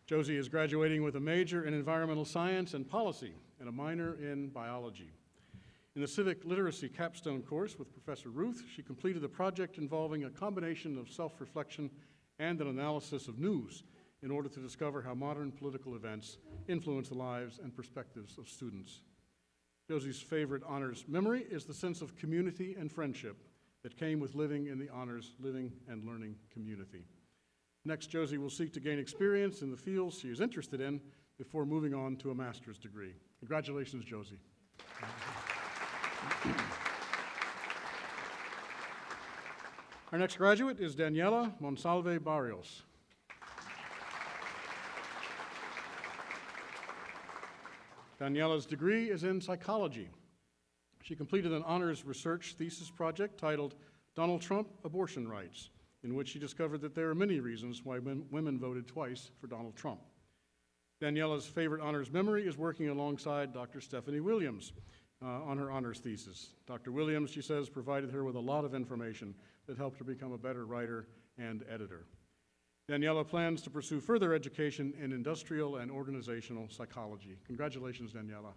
Josie is graduating with a major in environmental science and policy and a minor in biology. In the civic literacy capstone course with Professor Ruth, she completed a project involving a combination of self-reflection and an analysis of news in order to discover how modern political events influence the lives and perspectives of students. Josie's favorite honors memory is the sense of community and friendship that came with living in the honors living and learning community. Next, Josie will seek to gain experience in the fields she is interested in before moving on to a master's degree. Congratulations, Josie. Our next graduate is Daniela Monsalve Barrios. Daniela's degree is in psychology. She completed an honors research thesis project titled Donald Trump, Abortion Rights, in which she discovered that there are many reasons why women voted twice for Donald Trump. Daniela's favorite honors memory is working alongside Dr. Stephanie Williams on her honors thesis. Dr. Williams, she says, provided her with a lot of information that helped her become a better writer and editor. Daniela plans to pursue further education in industrial and organizational psychology. Congratulations, Daniela.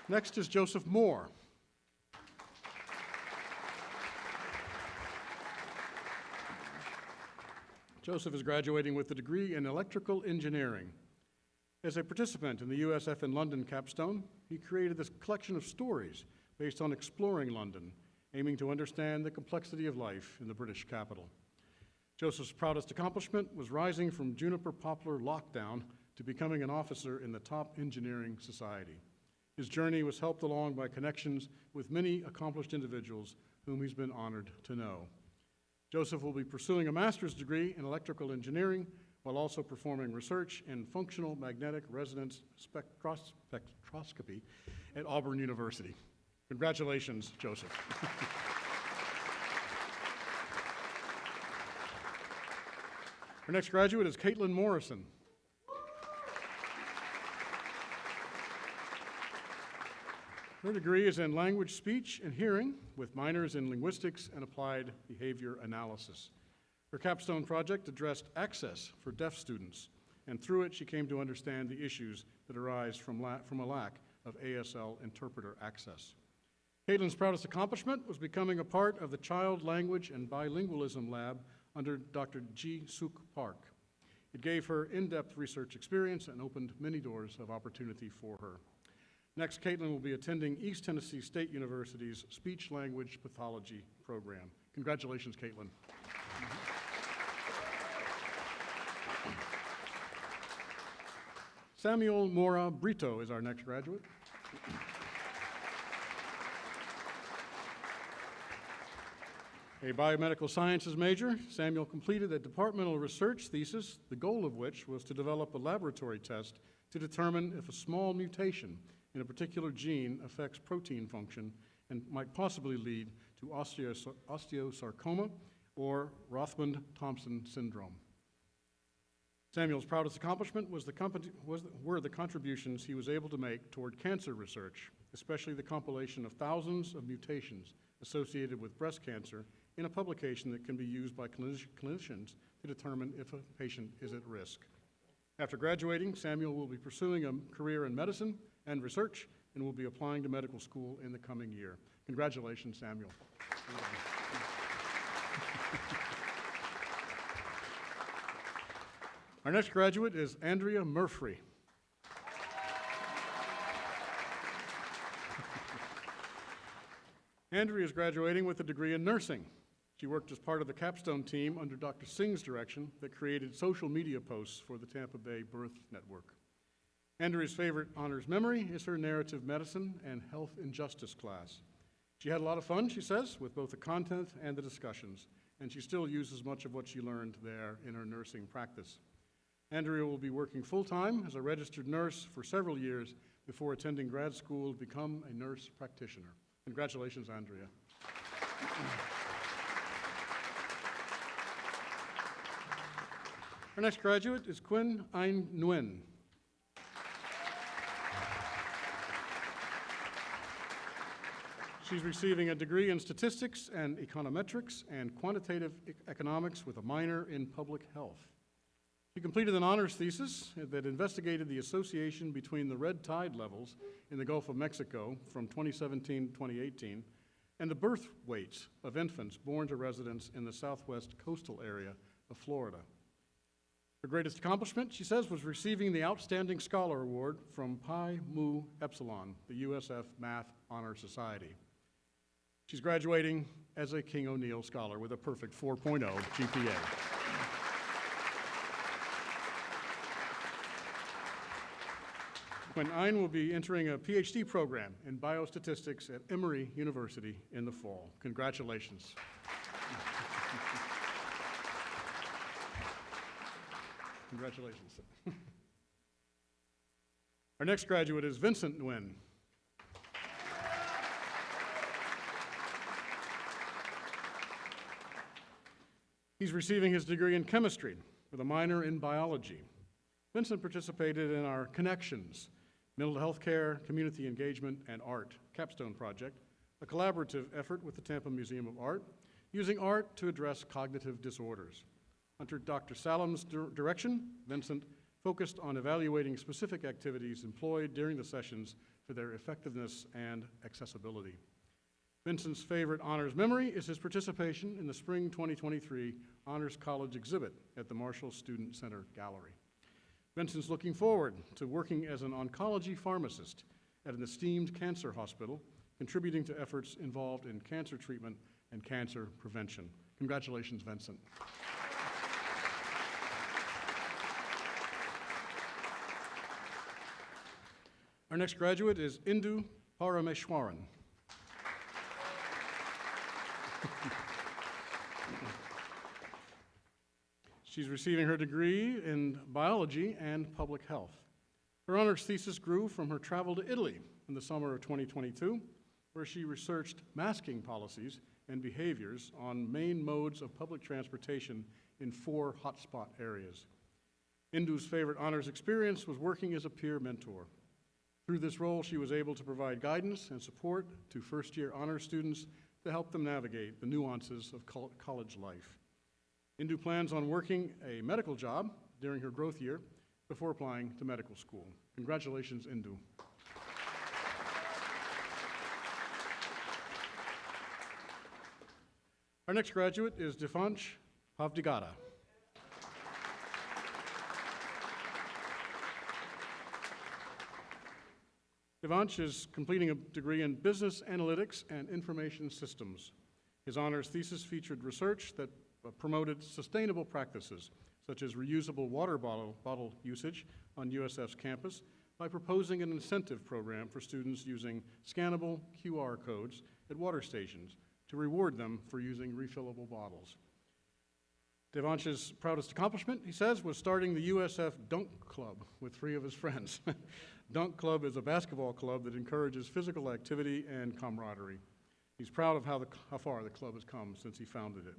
Next is Joseph Moore. Joseph is graduating with a degree in electrical engineering. As a participant in the USF in London capstone, he created this collection of stories based on exploring London, aiming to understand the complexity of life in the British capital. Joseph's proudest accomplishment was rising from juniper poplar lockdown to becoming an officer in the top engineering society. His journey was helped along by connections with many accomplished individuals whom he's been honored to know. Joseph will be pursuing a master's degree in electrical engineering while also performing research in functional magnetic resonance spectroscopy at Auburn University. Congratulations, Joseph. Our next graduate is Caitlin Morrison. Her degree is in language, speech, and hearing, with minors in linguistics and applied behavior analysis. Her capstone project addressed access for deaf students, and through it she came to understand the issues that arise from a lack of ASL interpreter access. Caitlin's proudest accomplishment was becoming a part of the Child Language and Bilingualism Lab under Dr. Ji Suk Park. It gave her in-depth research experience and opened many doors of opportunity for her. Next, Caitlin will be attending East Tennessee State University's Speech-Language Pathology program. Congratulations, Caitlin. Samuel Mora Brito is our next graduate. A biomedical sciences major, Samuel completed a departmental research thesis, the goal of which was to develop a laboratory test to determine if a small mutation in a particular gene affects protein function and might possibly lead to osteosarcoma or Rothman-Thompson syndrome. Samuel's proudest accomplishment were the contributions he was able to make toward cancer research, especially the compilation of thousands of mutations associated with breast cancer in a publication that can be used by clinicians to determine if a patient is at risk. After graduating, Samuel will be pursuing a career in medicine and research and will be applying to medical school in the coming year. Congratulations, Samuel. Our next graduate is Andrea Murphy. Andrea is graduating with a degree in nursing. She worked as part of the capstone team under Dr. Singh's direction that created social media posts for the Tampa Bay Birth Network. Andrea's favorite honors memory is her narrative medicine and health injustice class. She had a lot of fun, she says, with both the content and the discussions, and she still uses much of what she learned there in her nursing practice. Andrea will be working full-time as a registered nurse for several years before attending grad school to become a nurse practitioner. Congratulations, Andrea. Our next graduate is Quinn Ayn Nguyen. She's receiving a degree in statistics and econometrics and quantitative economics with a minor in public health. She completed an honors thesis that investigated the association between the red tide levels in the Gulf of Mexico from 2017 to 2018 and the birth weights of infants born to residents in the southwest coastal area of Florida. Her greatest accomplishment, she says, was receiving the Outstanding Scholar Award from Pi Mu Epsilon, the USF Math Honor Society. She's graduating as a King O'Neill Scholar with a perfect 4.0 GPA. Quinn Ayn will be entering a PhD program in biostatistics at Emory University in the fall. Congratulations. Congratulations. Our next graduate is Vincent Nguyen. He's receiving his degree in chemistry with a minor in biology. Vincent participated in our Connections, Mental Health Care, Community Engagement, and Art capstone project, a collaborative effort with the Tampa Museum of Art, using art to address cognitive disorders. Under Dr. Salam's direction, Vincent focused on evaluating specific activities employed during the sessions for their effectiveness and accessibility. Vincent's favorite honors memory is his participation in the Spring 2023 Honors College exhibit at the Marshall Student Center Gallery. Vincent's looking forward to working as an oncology pharmacist at an esteemed cancer hospital, contributing to efforts involved in cancer treatment and cancer prevention. Congratulations, Vincent. Our next graduate is Indu Parameshwaran. She's receiving her degree in biology and public health. Her honors thesis grew from her travel to Italy in the summer of 2022, where she researched masking policies and behaviors on main modes of public transportation in 4 hotspot areas. Indu's favorite honors experience was working as a peer mentor. Through this role, she was able to provide guidance and support to first-year honors students to help them navigate the nuances of college life. Indu plans on working a medical job during her growth year before applying to medical school. Congratulations, Indu. Our next graduate is Devansh Pavdigada. Devansh is completing a degree in business analytics and information systems. His honors thesis featured research that promoted sustainable practices, such as reusable water bottle usage on USF's campus by proposing an incentive program for students using scannable QR codes at water stations to reward them for using refillable bottles. Devansh's proudest accomplishment, he says, was starting the USF Dunk Club with 3 of his friends. Dunk Club is a basketball club that encourages physical activity and camaraderie. He's proud of how far the club has come since he founded it.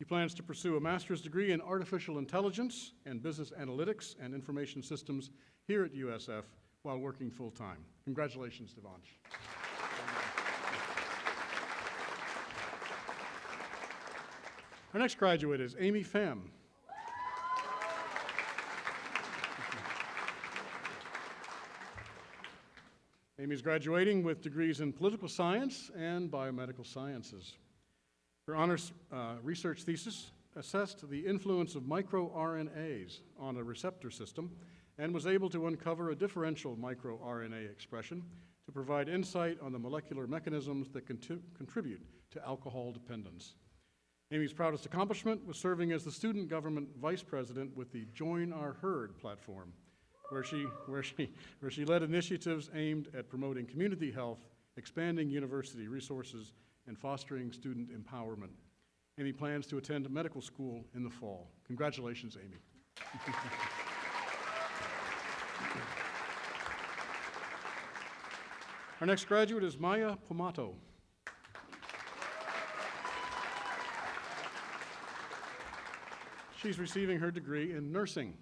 He plans to pursue a master's degree in artificial intelligence and business analytics and information systems here at USF while working full-time. Congratulations, Devansh. Our next graduate is Amy Pham. Amy's graduating with degrees in political science and biomedical sciences. Her honors research thesis assessed the influence of microRNAs on a receptor system and was able to uncover a differential microRNA expression to provide insight on the molecular mechanisms that contribute to alcohol dependence. Amy's proudest accomplishment was serving as the student government vice president with the Join Our Herd platform, where she led initiatives aimed at promoting community health, expanding university resources, and fostering student empowerment. Amy plans to attend medical school in the fall. Congratulations, Amy. Our next graduate is Maya Pomato. She's receiving her degree in nursing.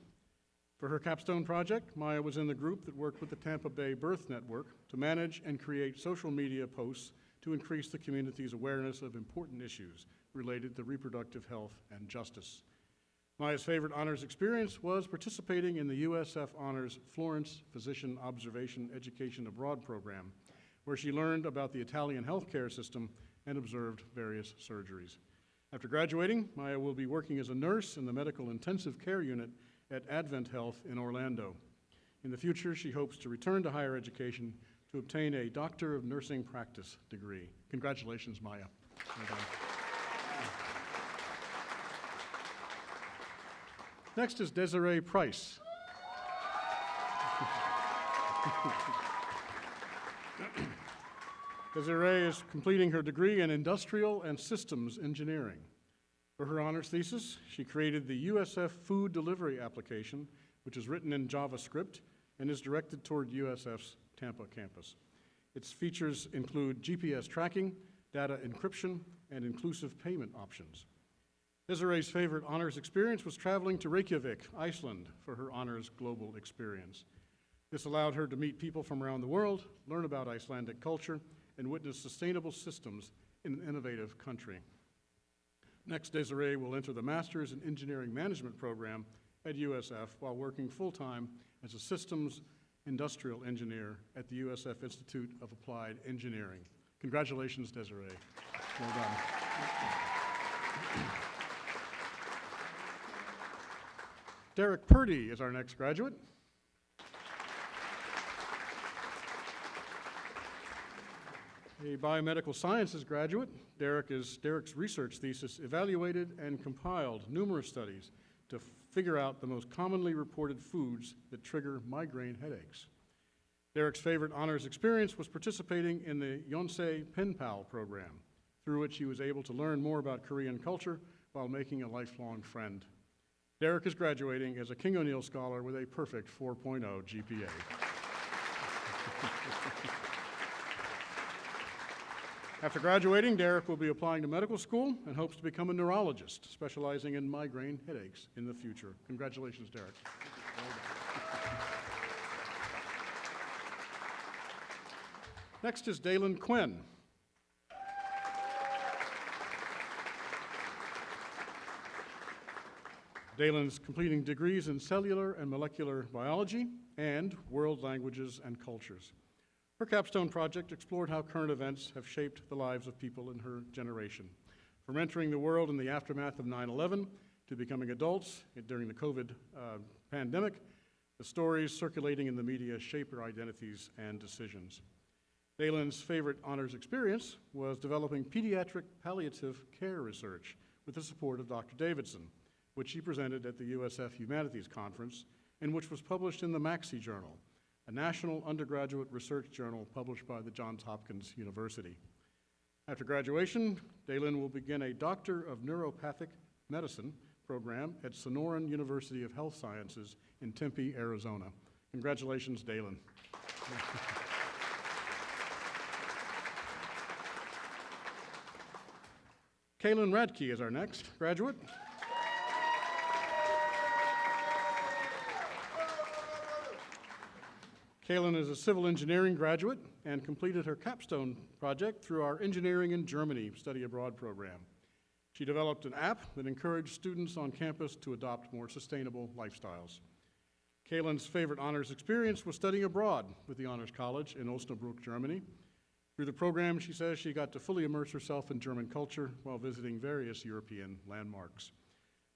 For her capstone project, Maya was in the group that worked with the Tampa Bay Birth Network to manage and create social media posts to increase the community's awareness of important issues related to reproductive health and justice. Maya's favorite honors experience was participating in the USF Honors Florence Physician Observation Education Abroad program, where she learned about the Italian healthcare system and observed various surgeries. After graduating, Maya will be working as a nurse in the medical intensive care unit at Advent Health in Orlando. In the future, she hopes to return to higher education to obtain a Doctor of Nursing Practice degree. Congratulations, Maya. Well done. Next is Desiree Price. Desiree is completing her degree in Industrial and Systems Engineering. For her honors thesis, she created the USF Food Delivery application, which is written in JavaScript and is directed toward USF's Tampa campus. Its features include GPS tracking, data encryption, and inclusive payment options. Desiree's favorite honors experience was traveling to Reykjavik, Iceland, for her honors global experience. This allowed her to meet people from around the world, learn about Icelandic culture, and witness sustainable systems in an innovative country. Next, Desiree will enter the Master's in Engineering Management program at USF while working full-time as a systems industrial engineer at the USF Institute of Applied Engineering. Congratulations, Desiree. Well done. Derek Purdy is our next graduate. A biomedical sciences graduate, Derek's research thesis evaluated and compiled numerous studies to figure out the most commonly reported foods that trigger migraine headaches. Derek's favorite honors experience was participating in the Yonsei Pen Pal program, through which he was able to learn more about Korean culture while making a lifelong friend. Derek is graduating as a King O'Neill Scholar with a perfect 4.0 GPA. After graduating, Derek will be applying to medical school and hopes to become a neurologist, specializing in migraine headaches in the future. Congratulations, Derek. Next is Dalen Quinn. Dalen is completing degrees in cellular and molecular biology and world languages and cultures. Her capstone project explored how current events have shaped the lives of people in her generation. From entering the world in the aftermath of 9/11 to becoming adults during the COVID pandemic, the stories circulating in the media shape her identities and decisions. Dalen's favorite honors experience was developing pediatric palliative care research with the support of Dr. Davidson, which she presented at the USF Humanities Conference and which was published in the Maxey Journal, a national undergraduate research journal published by the Johns Hopkins University. After graduation, Dalen will begin a Doctor of Neuropathic Medicine program at Sonoran University of Health Sciences in Tempe, Arizona. Congratulations, Dalen. Kaylin Radke is our next graduate. Kaylin is a civil engineering graduate and completed her capstone project through our Engineering in Germany Study Abroad program. She developed an app that encouraged students on campus to adopt more sustainable lifestyles. Kaylin's favorite honors experience was studying abroad with the Honors College in Osnabrück, Germany. Through the program, she says she got to fully immerse herself in German culture while visiting various European landmarks.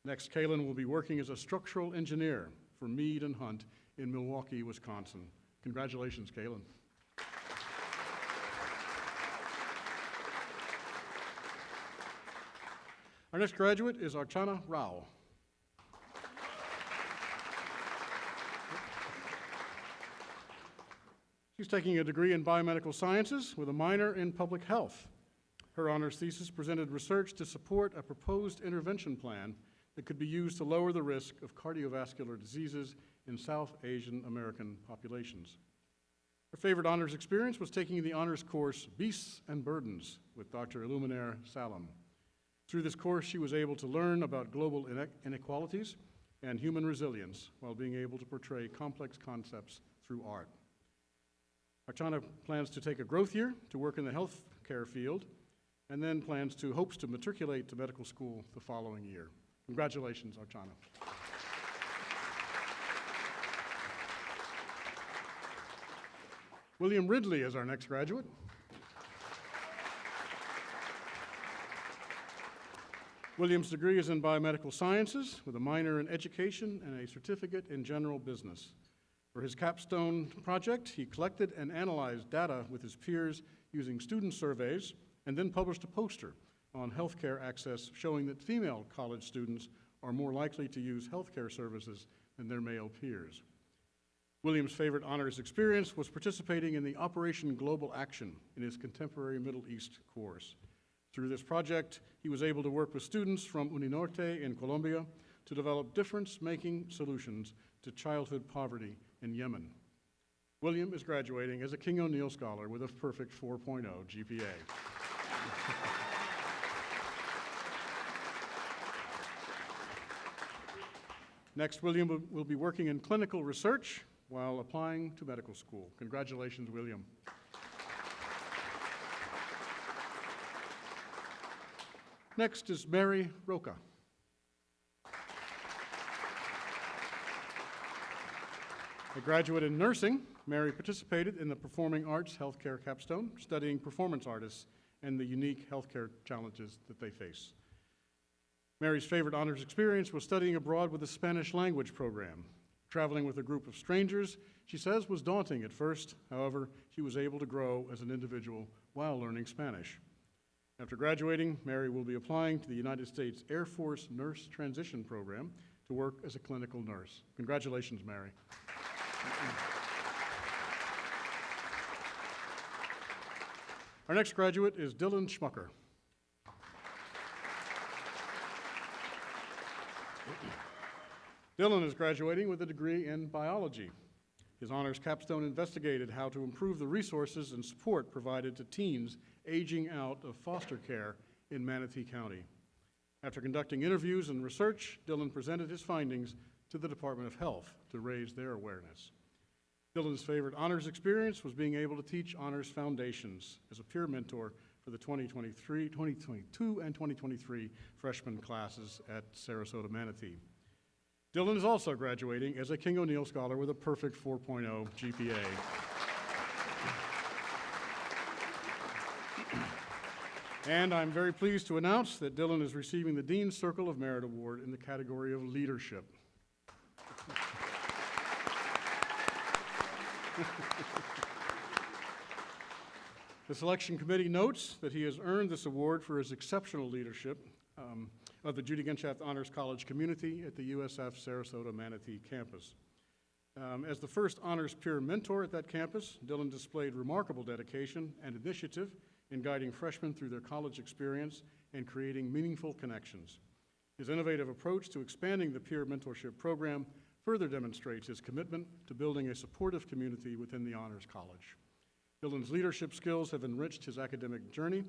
Next, Kaylin will be working as a structural engineer for Mead and Hunt in Milwaukee, Wisconsin. Congratulations, Kaylin. Our next graduate is Archana Rao. She's taking a degree in biomedical sciences with a minor in public health. Her honors thesis presented research to support a proposed intervention plan that could be used to lower the risk of cardiovascular diseases in South Asian American populations. Her favorite honors experience was taking the honors course Beasts and Burdens with Dr. Illuminaire Salam. Through this course, she was able to learn about global inequalities and human resilience while being able to portray complex concepts through art. Archana plans to take a growth year to work in the healthcare field and then hopes to matriculate to medical school the following year. Congratulations, Archana. William Ridley is our next graduate. William's degree is in biomedical sciences with a minor in education and a certificate in general business. For his capstone project, he collected and analyzed data with his peers using student surveys and then published a poster on healthcare access showing that female college students are more likely to use healthcare services than their male peers. William's favorite honors experience was participating in the Operation Global Action in his Contemporary Middle East course. Through this project, he was able to work with students from Uninorte in Colombia to develop difference-making solutions to childhood poverty in Yemen. William is graduating as a King O'Neill Scholar with a perfect 4.0 GPA. Next, William will be working in clinical research while applying to medical school. Congratulations, William. Next is Mary Roca. A graduate in nursing, Mary participated in the Performing Arts Healthcare Capstone, studying performance artists and the unique healthcare challenges that they face. Mary's favorite honors experience was studying abroad with a Spanish language program. Traveling with a group of strangers, she says, was daunting at first. However, she was able to grow as an individual while learning Spanish. After graduating, Mary will be applying to the United States Air Force Nurse Transition Program to work as a clinical nurse. Congratulations, Mary. Our next graduate is Dylan Schmucker. Dylan is graduating with a degree in biology. His honors capstone investigated how to improve the resources and support provided to teens aging out of foster care in Manatee County. After conducting interviews and research, Dylan presented his findings to the Department of Health to raise their awareness. Dylan's favorite honors experience was being able to teach honors foundations as a peer mentor for the 2022 and 2023 freshman classes at Sarasota Manatee. Dylan is also graduating as a King O'Neill Scholar with a perfect 4.0 GPA. And I'm very pleased to announce that Dylan is receiving the Dean's Circle of Merit Award in the category of leadership. The selection committee notes that he has earned this award for his exceptional leadership of the Judy Genshaft Honors College community at the USF Sarasota Manatee campus. As the first honors peer mentor at that campus, Dylan displayed remarkable dedication and initiative in guiding freshmen through their college experience and creating meaningful connections. His innovative approach to expanding the peer mentorship program further demonstrates his commitment to building a supportive community within the Honors College. Dylan's leadership skills have enriched his academic journey,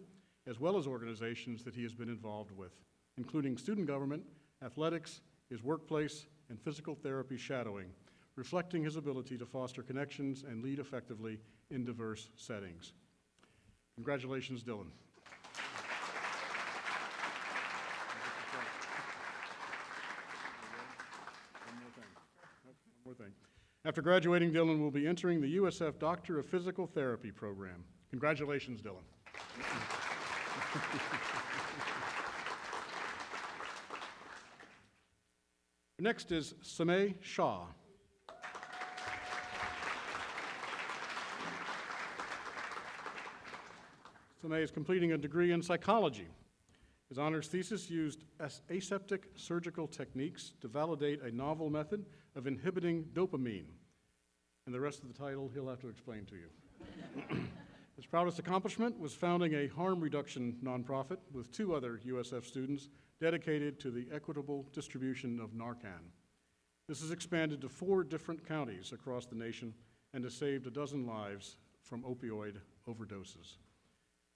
as well as organizations that he has been involved with, including student government, athletics, his workplace, and physical therapy shadowing, reflecting his ability to foster connections and lead effectively in diverse settings. Congratulations, Dylan. One more thing. After graduating, Dylan will be entering the USF Doctor of Physical Therapy program. Congratulations, Dylan. Next is Samay Shah. Samay is completing a degree in psychology. His honors thesis used aseptic surgical techniques to validate a novel method of inhibiting dopamine. And the rest of the title he'll have to explain to you. His proudest accomplishment was founding a harm reduction nonprofit with 2 other USF students dedicated to the equitable distribution of Narcan. This has expanded to 4 different counties across the nation and has saved 12 lives from opioid overdoses.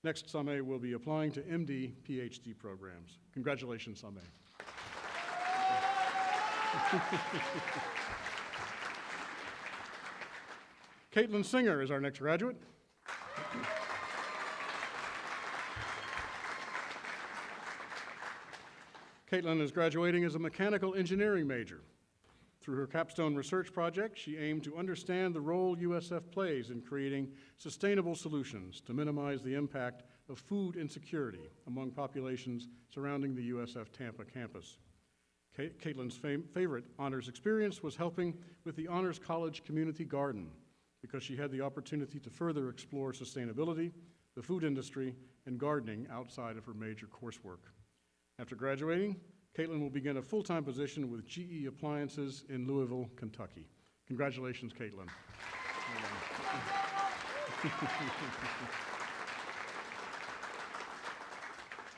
Next, Samay will be applying to MD, PhD programs. Congratulations, Samay. Caitlin Singer is our next graduate. Caitlin is graduating as a mechanical engineering major. Through her capstone research project, she aimed to understand the role USF plays in creating sustainable solutions to minimize the impact of food insecurity among populations surrounding the USF Tampa campus. Caitlin's favorite honors experience was helping with the Honors College Community Garden, because she had the opportunity to further explore sustainability, the food industry, and gardening outside of her major coursework. After graduating, Caitlin will begin a full-time position with GE Appliances in Louisville, Kentucky. Congratulations, Caitlin.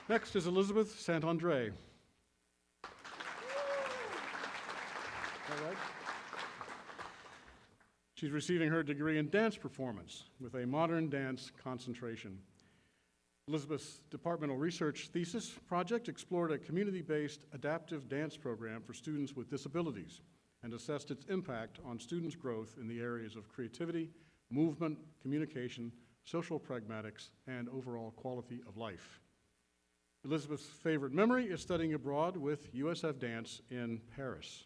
Next is Elizabeth Sant-Andre. All right. She's receiving her degree in dance performance with a modern dance concentration. Elizabeth's departmental research thesis project explored a community-based adaptive dance program for students with disabilities and assessed its impact on students' growth in the areas of creativity, movement, communication, social pragmatics, and overall quality of life. Elizabeth's favorite memory is studying abroad with USF Dance in Paris.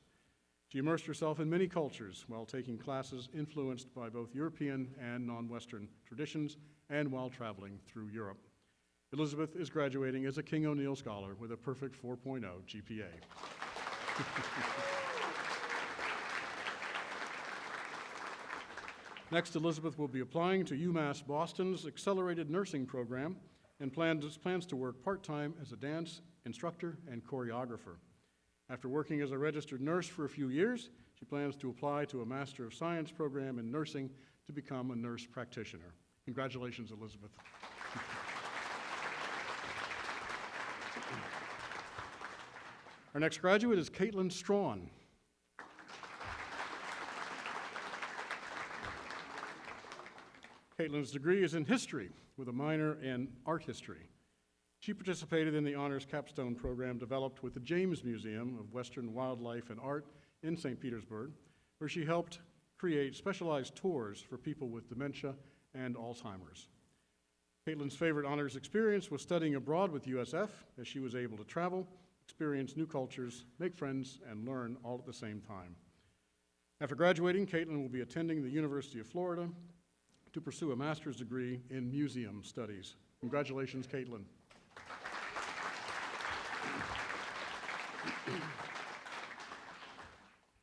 She immersed herself in many cultures while taking classes influenced by both European and non-Western traditions and while traveling through Europe. Elizabeth is graduating as a King O'Neill Scholar with a perfect 4.0 GPA. Next, Elizabeth will be applying to UMass Boston's accelerated nursing program and plans to work part-time as a dance instructor and choreographer. After working as a registered nurse for a few years, she plans to apply to a Master of Science program in nursing to become a nurse practitioner. Congratulations, Elizabeth. Our next graduate is Caitlin Strawn. Caitlin's degree is in history with a minor in art history. She participated in the Honors Capstone program developed with the James Museum of Western Wildlife and Art in St. Petersburg, where she helped create specialized tours for people with dementia and Alzheimer's. Caitlin's favorite honors experience was studying abroad with USF, as she was able to travel, experience new cultures, make friends, and learn all at the same time. After graduating, Caitlin will be attending the University of Florida to pursue a master's degree in museum studies. Congratulations, Caitlin.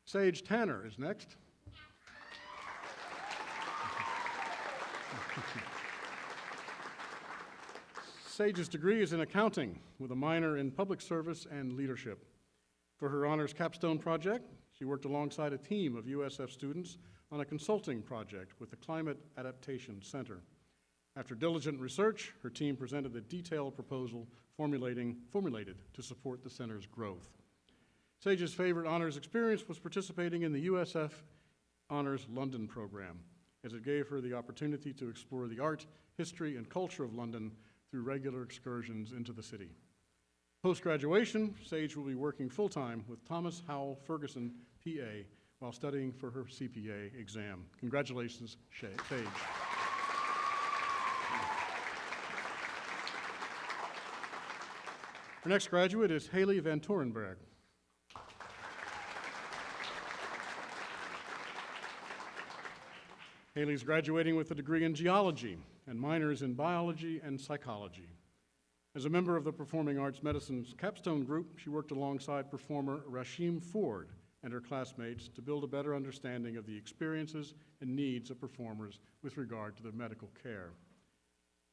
Sage Tanner is next. Sage's degree is in accounting with a minor in public service and leadership. For her honors capstone project, she worked alongside a team of USF students on a consulting project with the Climate Adaptation Center. After diligent research, her team presented a detailed proposal formulated to support the center's growth. Sage's favorite honors experience was participating in the USF Honors London program, as it gave her the opportunity to explore the art, history, and culture of London through regular excursions into the city. Post-graduation, Sage will be working full-time with Thomas Howell Ferguson, PA, while studying for her CPA exam. Congratulations, Sage. Our next graduate is Haley Van Torenberg. Haley's graduating with a degree in geology and minors in biology and psychology. As a member of the Performing Arts Medicine's capstone group, she worked alongside performer Rashim Ford and her classmates to build a better understanding of the experiences and needs of performers with regard to their medical care.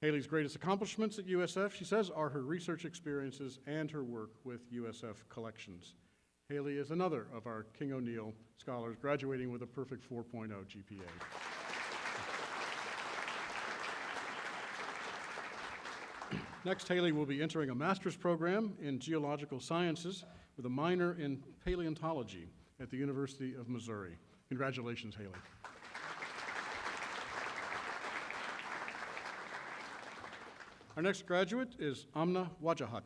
Haley's greatest accomplishments at USF, she says, are her research experiences and her work with USF collections. Haley is another of our King O'Neill scholars, graduating with a perfect 4.0 GPA. Next, Haley will be entering a master's program in geological sciences with a minor in paleontology at the University of Missouri. Congratulations, Haley. Our next graduate is Amna Wajahat.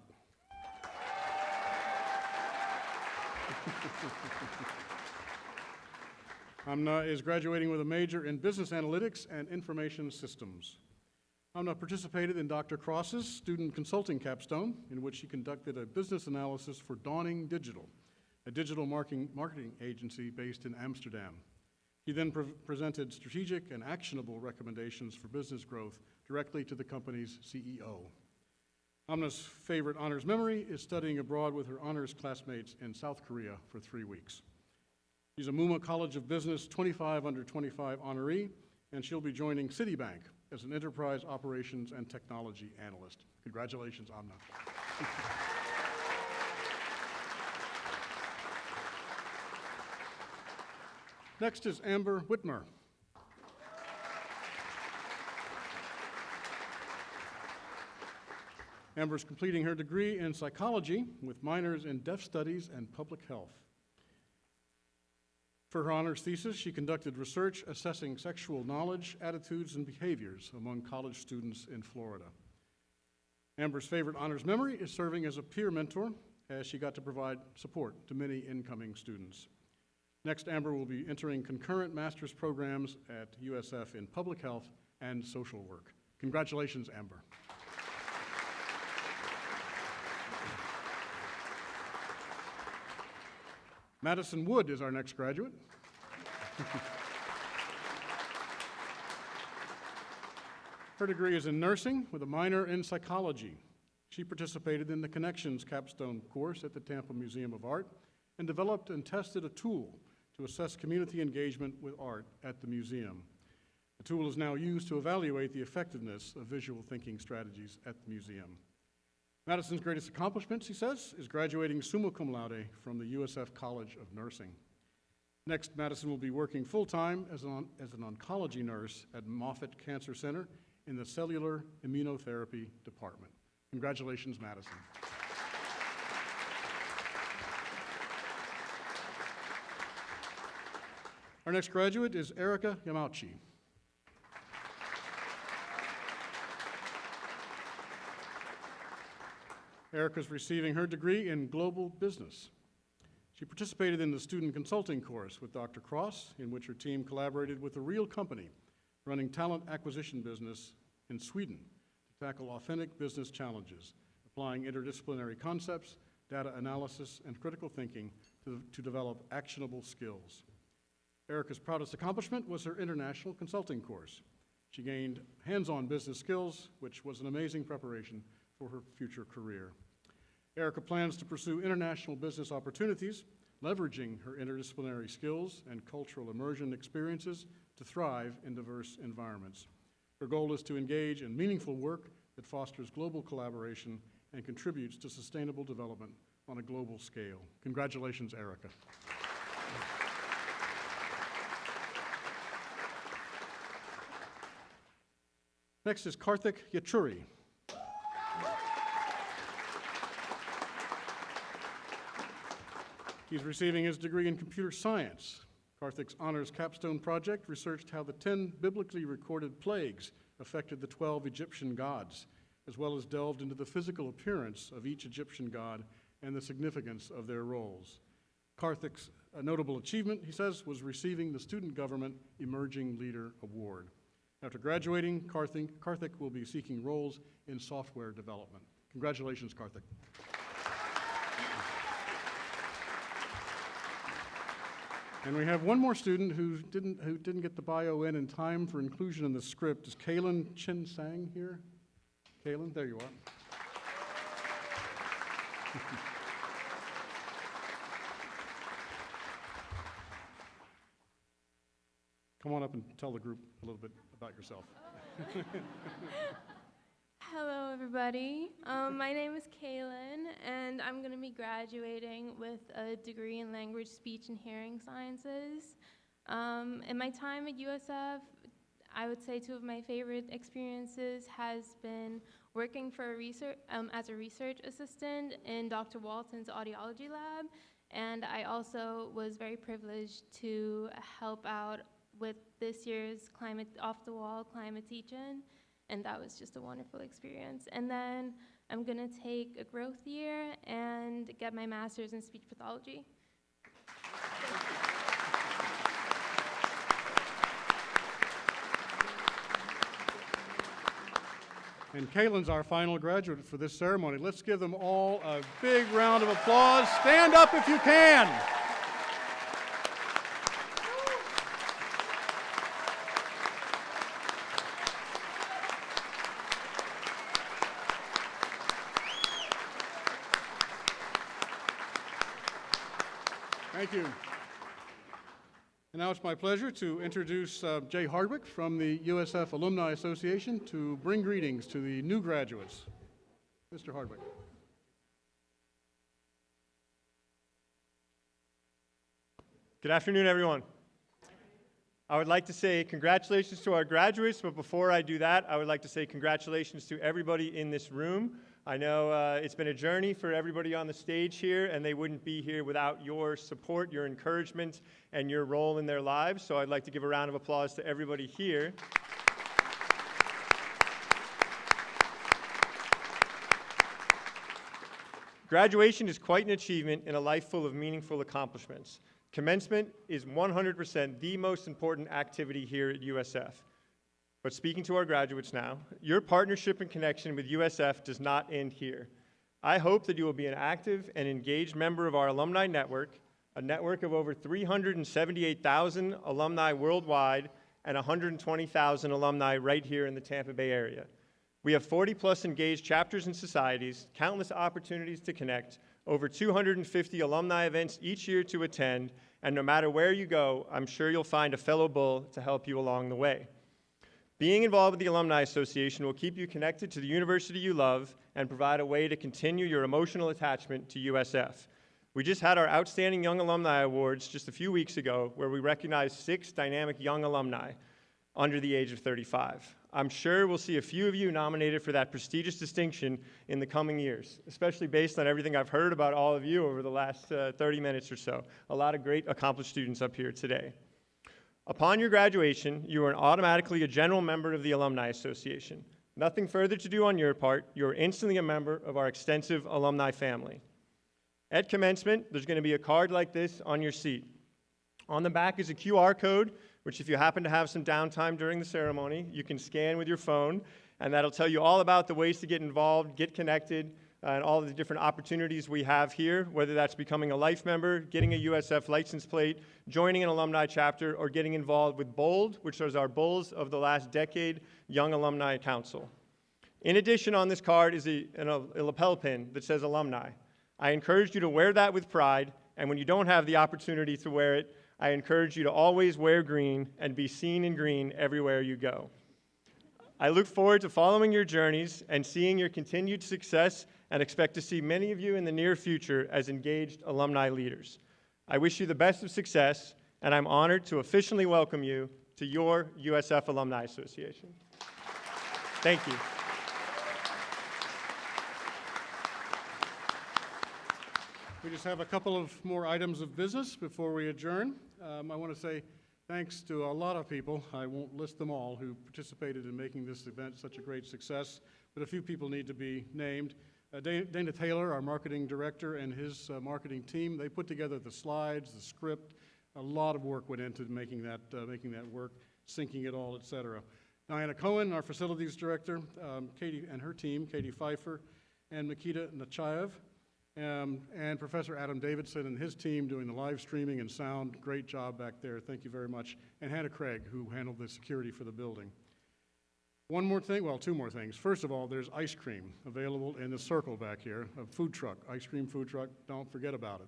Amna is graduating with a major in business analytics and information systems. Amna participated in Dr. Cross's student consulting capstone, in which she conducted a business analysis for Dawning Digital, a digital marketing agency based in Amsterdam. He then presented strategic and actionable recommendations for business growth directly to the company's CEO. Amna's favorite honors memory is studying abroad with her honors classmates in South Korea for 3 weeks. She's a Muma College of Business 25 under 25 honoree, and she'll be joining Citibank as an enterprise operations and technology analyst. Congratulations, Amna. Next is Amber Whitmer. Amber's completing her degree in psychology with minors in deaf studies and public health. For her honors thesis, she conducted research assessing sexual knowledge, attitudes, and behaviors among college students in Florida. Amber's favorite honors memory is serving as a peer mentor, as she got to provide support to many incoming students. Next, Amber will be entering concurrent master's programs at USF in public health and social work. Congratulations, Amber. Madison Wood is our next graduate. Her degree is in nursing with a minor in psychology. She participated in the Connections capstone course at the Tampa Museum of Art and developed and tested a tool to assess community engagement with art at the museum. The tool is now used to evaluate the effectiveness of visual thinking strategies at the museum. Madison's greatest accomplishment, she says, is graduating summa cum laude from the USF College of Nursing. Next, Madison will be working full-time as an oncology nurse at Moffitt Cancer Center in the Cellular Immunotherapy Department. Congratulations, Madison. Our next graduate is Erica Yamauchi. Erica's receiving her degree in global business. She participated in the student consulting course with Dr. Cross, in which her team collaborated with a real company running talent acquisition business in Sweden to tackle authentic business challenges, applying interdisciplinary concepts, data analysis, and critical thinking to develop actionable skills. Erica's proudest accomplishment was her international consulting course. She gained hands-on business skills, which was an amazing preparation for her future career. Erica plans to pursue international business opportunities, leveraging her interdisciplinary skills and cultural immersion experiences to thrive in diverse environments. Her goal is to engage in meaningful work that fosters global collaboration and contributes to sustainable development on a global scale. Congratulations, Erica. Next is Karthik Yachuri. He's receiving his degree in computer science. Karthik's honors capstone project researched how the 10 biblically recorded plagues affected the 12 Egyptian gods, as well as delved into the physical appearance of each Egyptian god and the significance of their roles. Karthik's notable achievement, he says, was receiving the Student Government Emerging Leader Award. After graduating, Karthik will be seeking roles in software development. Congratulations, Karthik. And we have one more student who didn't get the bio in time for inclusion in the script. Is Kaylin Chin Sang here? Kaylin, there you are. Come on up and tell the group a little bit about yourself. Hello, everybody. My name is Kaylin, and I'm going to be graduating with a degree in language, speech, and hearing sciences. In my time at USF, I would say two of my favorite experiences has been working for as a research assistant in Dr. Walton's audiology lab, and I also was very privileged to help out with this year's Off the Wall climate teach-in. And that was just a wonderful experience. And then I'm gonna take a growth year and get my master's in speech pathology. And Kaylin's our final graduate for this ceremony. Let's give them all a big round of applause. Stand up if you can. Thank you. And now it's my pleasure to introduce Jay Hardwick from the USF Alumni Association to bring greetings to the new graduates. Mr. Hardwick. Good afternoon, everyone. I would like to say congratulations to our graduates, but before I do that, I would like to say congratulations to everybody in this room. I know it's been a journey for everybody on the stage here, and they wouldn't be here without your support, your encouragement, and your role in their lives. So I'd like to give a round of applause to everybody here. Graduation is quite an achievement in a life full of meaningful accomplishments. Commencement is 100% the most important activity here at USF. But speaking to our graduates now, your partnership and connection with USF does not end here. I hope that you will be an active and engaged member of our alumni network, a network of over 378,000 alumni worldwide and 120,000 alumni right here in the Tampa Bay area. We have 40+ engaged chapters and societies, countless opportunities to connect, over 250 alumni events each year to attend, and no matter where you go, I'm sure you'll find a fellow bull to help you along the way. Being involved with the Alumni Association will keep you connected to the university you love and provide a way to continue your emotional attachment to USF. We just had our Outstanding Young Alumni Awards just a few weeks ago, where we recognized 6 dynamic young alumni under the age of 35. I'm sure we'll see a few of you nominated for that prestigious distinction in the coming years, especially based on everything I've heard about all of you over the last 30 minutes or so. A lot of great accomplished students up here today. Upon your graduation, you are automatically a general member of the Alumni Association. Nothing further to do on your part. You are instantly a member of our extensive alumni family. At commencement, there's going to be a card like this on your seat. On the back is a QR code, which if you happen to have some downtime during the ceremony, you can scan with your phone, and that'll tell you all about the ways to get involved, get connected, and all of the different opportunities we have here, whether that's becoming a life member, getting a USF license plate, joining an alumni chapter, or getting involved with BOLD, which is our Bulls of the Last Decade Young Alumni Council. In addition, on this card is a lapel pin that says Alumni. I encourage you to wear that with pride, and when you don't have the opportunity to wear it, I encourage you to always wear green and be seen in green everywhere you go. I look forward to following your journeys and seeing your continued success, and expect to see many of you in the near future as engaged alumni leaders. I wish you the best of success, and I'm honored to officially welcome you to your USF Alumni Association. Thank you. We just have a couple of more items of business before we adjourn. I want to say thanks to a lot of people, I won't list them all, who participated in making this event such a great success, but a few people need to be named. Dana Taylor, our marketing director, and his marketing team, they put together the slides, the script. A lot of work went into making that work, syncing it all, etc. Diana Cohen, our facilities director, Katie and her team, Katie Pfeiffer, and Makita Nachayev, and Professor Adam Davidson and his team doing the live streaming and sound. Great job back there. Thank you very much. And Hannah Craig, who handled the security for the building. One more thing, well, two more things. First of all, there's ice cream available in the circle back here, a food truck, ice cream food truck. Don't forget about it.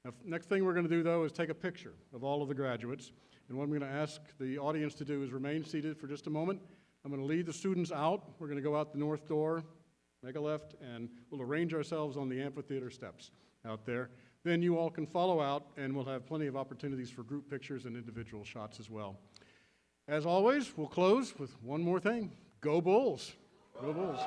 Now, next thing we're going to do, though, is take a picture of all of the graduates. And what I'm going to ask the audience to do is remain seated for just a moment. I'm going to lead the students out. We're going to go out the north door, make a left, and we'll arrange ourselves on the amphitheater steps out there. Then you all can follow out, and we'll have plenty of opportunities for group pictures and individual shots as well. As always, we'll close with one more thing. Go Bulls! Go Bulls!